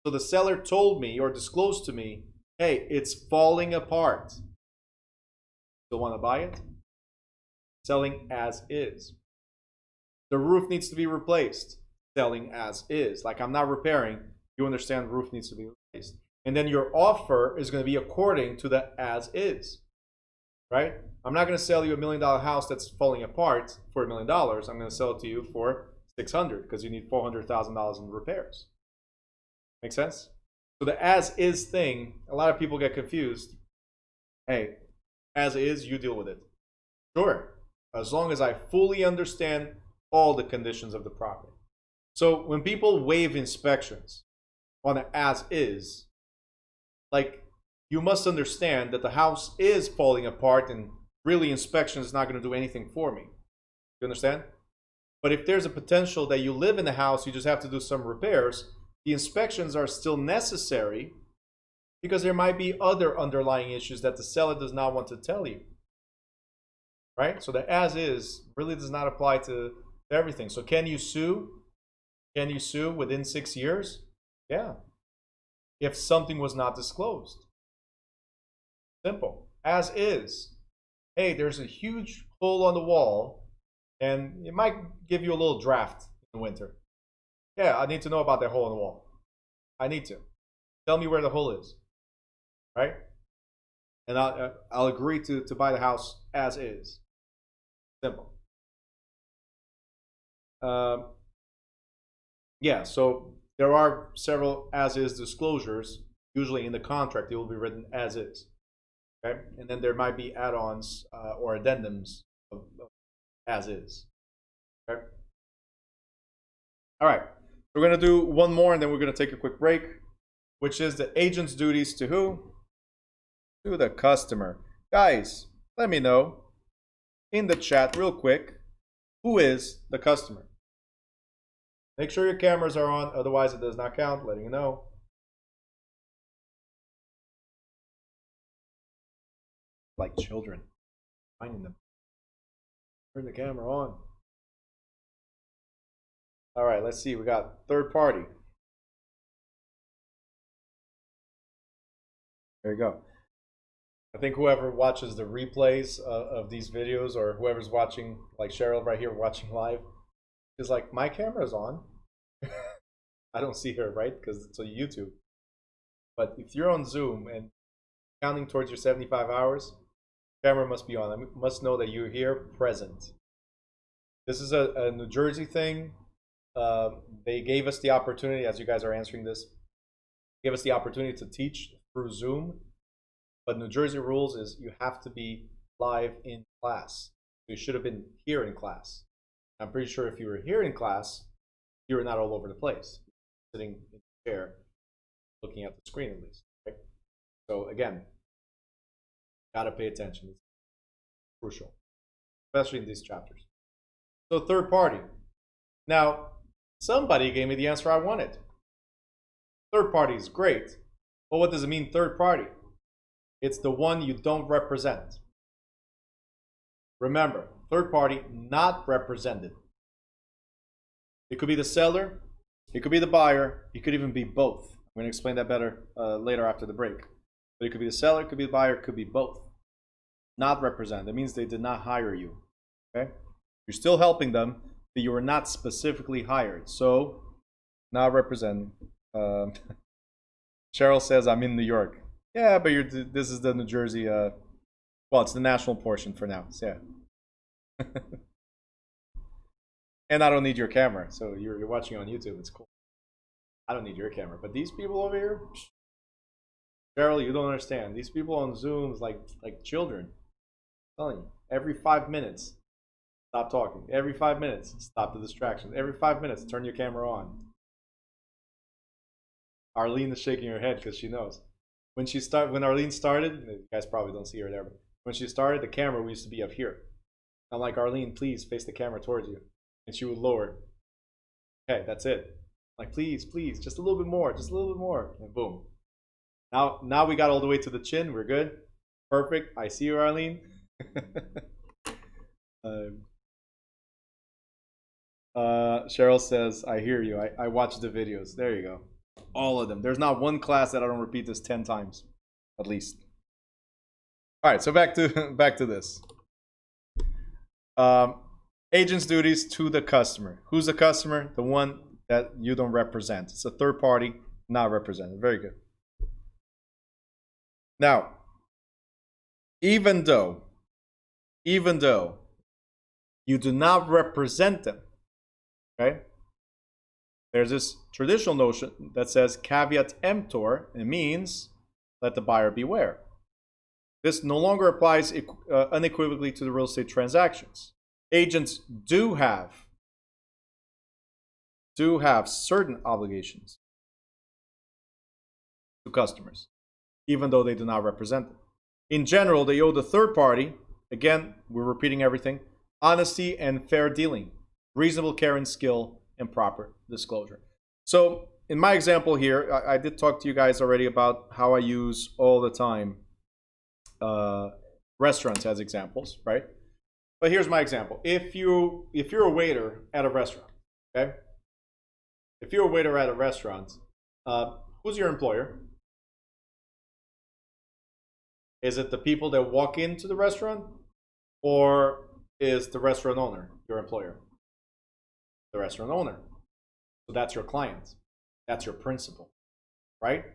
So the seller told me or disclosed to me, hey, it's falling apart. Still want to buy it? Selling as is. The roof needs to be replaced. Selling as is. Like I'm not repairing. You understand the roof needs to be replaced. And then your offer is going to be according to the as is. Right? I'm not going to sell you $1 million house that's falling apart for $1 million. I'm going to sell it to you for $600 because you need $400,000 in repairs. Make sense? So the as is thing, a lot of people get confused. Hey, as is, you deal with it. Sure, as long as I fully understand all the conditions of the property. So when people waive inspections on an as is, like, you must understand that the house is falling apart and really inspection is not going to do anything for me. You understand? But if there's a potential that you live in the house, you just have to do some repairs, the inspections are still necessary because there might be other underlying issues that the seller does not want to tell you. Right? So the as is really does not apply to everything. So can you sue? Can you sue within 6 years? Yeah. If something was not disclosed. Simple. As is. Hey, there's a huge hole on the wall, and it might give you a little draft in the winter. Yeah, I need to know about that hole in the wall. I need to. Tell me where the hole is. Right? And I'll agree to buy the house as is. Simple. Yeah, so there are several as-is disclosures. Usually in the contract, it will be written as is. Okay? And then there might be add-ons or addendums of as is. Okay? All right. We're going to do one more, and then we're going to take a quick break, which is the agent's duties to who? To the customer. Guys, let me know in the chat real quick, who is the customer? Make sure your cameras are on, otherwise it does not count, letting you know. Like children, finding them. Turn the camera on. All right, let's see. We got third party. There you go. I think whoever watches the replays of these videos, or whoever's watching, like Cheryl right here watching live, is like, my camera's on. I don't see her, right? Because it's on YouTube. But if you're on Zoom and counting towards your 75 hours, camera must be on. I must know that you're here, present. This is a New Jersey thing. They gave us the opportunity, as you guys are answering this, gave us the opportunity to teach through Zoom. But New Jersey rules is you have to be live in class. You should have been here in class. I'm pretty sure if you were here in class, you were not all over the place, sitting in the chair, looking at the screen at least. Right? So again, gotta pay attention. It's crucial, especially in these chapters. So third party. Now, somebody gave me the answer I wanted. Third party is great, but what does it mean, third party? It's the one you don't represent. Remember, third party, not represented. It could be the seller, it could be the buyer, it could even be both. I'm going to explain that better later after the break. But it could be the seller, it could be the buyer, it could be both. Not represented. That means they did not hire you. Okay? You're still helping them, but you were not specifically hired. So, not represented. Cheryl says, I'm in New York. Yeah, but this is the New Jersey, well, it's the national portion for now. So, yeah. And I don't need your camera. So you're watching on YouTube. It's cool. I don't need your camera. But these people over here, Cheryl, you don't understand. These people on Zoom is like children. I'm telling you, every 5 minutes, stop talking. Every 5 minutes, stop the distractions. Every 5 minutes, turn your camera on. Arlene is shaking her head because she knows. When Arlene started, you guys probably don't see her there, but when she started, the camera used to be up here. I'm like, Arlene, please face the camera towards you. And she would lower. Okay, that's it. I'm like, please, please, just a little bit more, just a little bit more. And boom. Now we got all the way to the chin. We're good. Perfect. I see you, Arlene. Cheryl says, I hear you. I watch the videos. There you go. All of them. There's not one class that I don't repeat this 10 times, at least. All right, so back to this. Agent's duties to the customer. Who's the customer? The one that you don't represent. It's a third party, not represented. Very good. Now, even though you do not represent them, okay? There's this traditional notion that says caveat emptor. It means let the buyer beware. This no longer applies unequivocally to the real estate transactions. Agents do have certain obligations to customers, even though they do not represent them. In general, they owe the third party, again, we're repeating everything, honesty and fair dealing, reasonable care and skill, and proper disclosure. So in my example here, I did talk to you guys already about how I use all the time restaurants as examples, right? But here's my example. If you're a waiter at a restaurant, okay? If you're a waiter at a restaurant, who's your employer? Is it the people that walk into the restaurant, or is the restaurant owner your employer? The restaurant owner. So that's your client. That's your principal, right?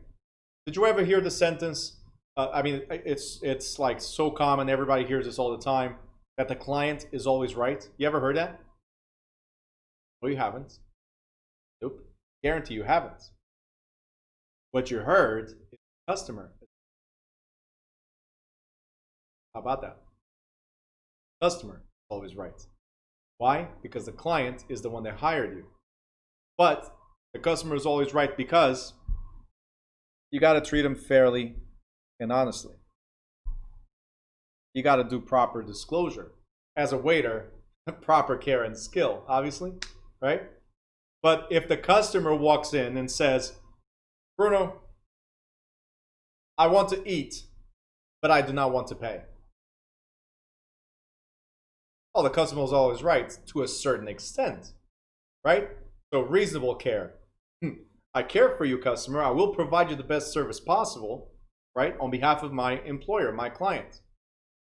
Did you ever hear the sentence? I mean, it's like so common. Everybody hears this all the time, that the client is always right. You ever heard that? Well, you haven't. Nope. Guarantee you haven't. What you heard is the customer. How about that? Customer is always right. Why? Because the client is the one that hired you. But the customer is always right because you got to treat them fairly and honestly. You got to do proper disclosure. As a waiter, proper care and skill, obviously, right? But if the customer walks in and says, Bruno, I want to eat, but I do not want to pay. Well, the customer is always right to a certain extent, right? So reasonable care. I care for you, customer. I will provide you the best service possible, right? On behalf of my employer, my client.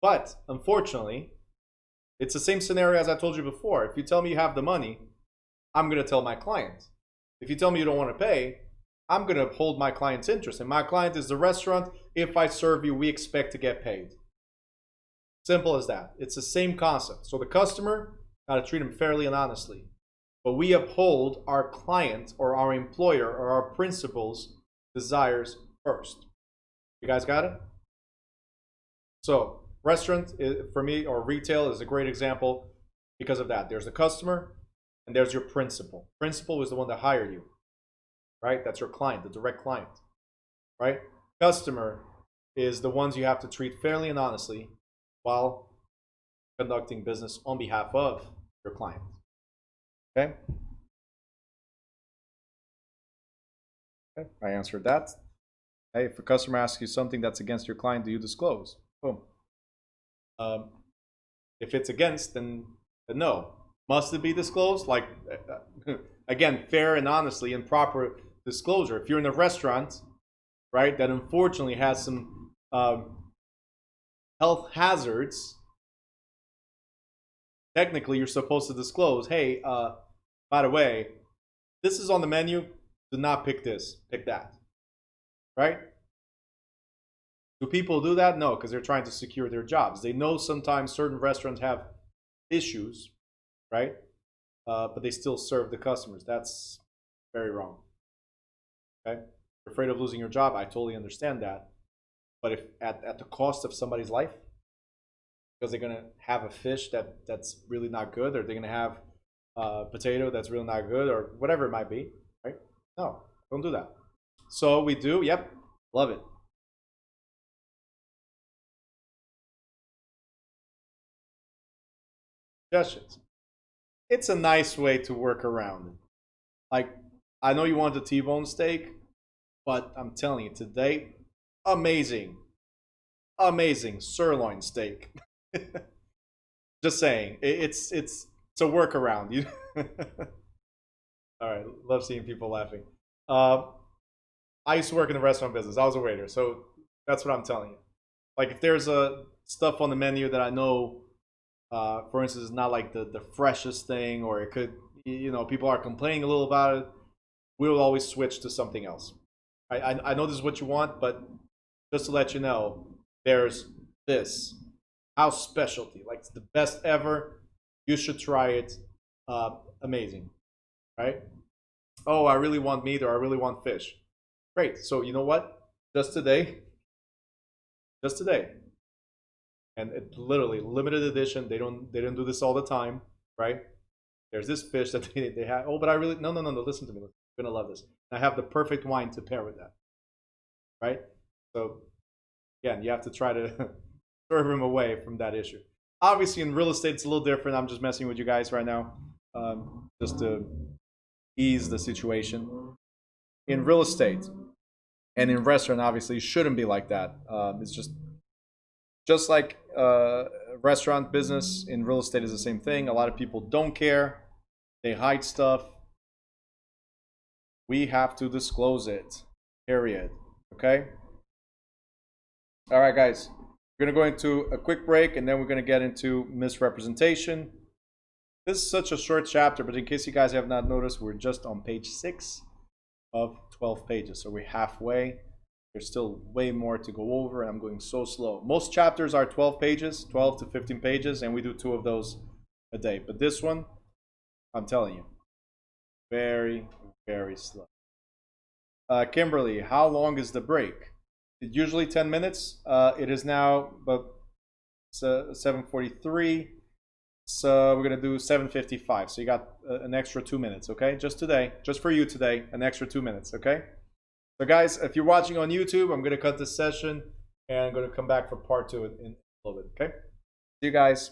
But unfortunately, it's the same scenario as I told you before. If you tell me you have the money, I'm going to tell my client. If you tell me you don't want to pay, I'm going to uphold my client's interest. And my client is the restaurant. If I serve you, we expect to get paid. Simple as that. It's the same concept. So the customer, got to treat him fairly and honestly. But we uphold our client or our employer or our principal's desires first. You guys got it? So restaurant, for me, or retail is a great example because of that. There's the customer and there's your principal. Principal is the one that hired you, right? That's your client, the direct client, right? Customer is the ones you have to treat fairly and honestly while conducting business on behalf of your client. Okay? Okay, I answered that. Hey, if a customer asks you something that's against your client, do you disclose? Boom. If it's against, then no. Must it be disclosed? Like, again, fair and honestly and proper disclosure. If you're in a restaurant, right, that unfortunately has some health hazards, technically you're supposed to disclose, hey, by the way, this is on the menu. Do not pick this, pick that, right? Do people do that? No, because they're trying to secure their jobs. They know sometimes certain restaurants have issues, right? But they still serve the customers. That's very wrong. Okay? You're afraid of losing your job. I totally understand that. But if at the cost of somebody's life, because they're going to have a fish that's really not good, or they're going to have a potato that's really not good, or whatever it might be, right? No, don't do that. So we do, yep, love it. Suggestions. It's a nice way to work around it. Like, I know you want the T-bone steak, but I'm telling you, today, amazing sirloin steak. Just saying, it's a workaround. All right, love seeing people laughing. I used to work in the restaurant business. I was a waiter, so that's what I'm telling you. Like, if there's stuff on the menu that I know, for instance, is not like the freshest thing, or it could, people are complaining a little about it, we will always switch to something else. I know this is what you want, but just to let you know, there's this house specialty, like it's the best ever. You should try it. Amazing, right? Oh, I really want meat, or I really want fish. Great. So you know what? Just today, and it literally limited edition. They don't do this all the time, right? There's this fish that they have. Oh, but I really no. Listen to me. You're gonna love this. I have the perfect wine to pair with that, right? So again, you have to try to serve him away from that issue. Obviously, in real estate, it's a little different. I'm just messing with you guys right now, just to ease the situation. In real estate and in restaurant, obviously, it shouldn't be like that. It's just like restaurant business, in real estate is the same thing. A lot of people don't care. They hide stuff. We have to disclose it, period. Okay? All right, guys. We're going to go into a quick break, and then we're going to get into misrepresentation. This is such a short chapter, but in case you guys have not noticed, we're just on page 6 of 12 pages. So we're halfway. There's still way more to go over, and I'm going so slow. Most chapters are 12 pages, 12 to 15 pages, and we do 2 of those a day. But this one, I'm telling you, very, very slow. Kimberly, how long is the break? It's usually 10 minutes. It is now about 7:43. So we're going to do 7:55. So you got an extra 2 minutes, okay? Just today, just for you today, an extra 2 minutes, okay? So guys, if you're watching on YouTube, I'm going to cut this session and I'm going to come back for part 2 in a little bit, okay? See you guys.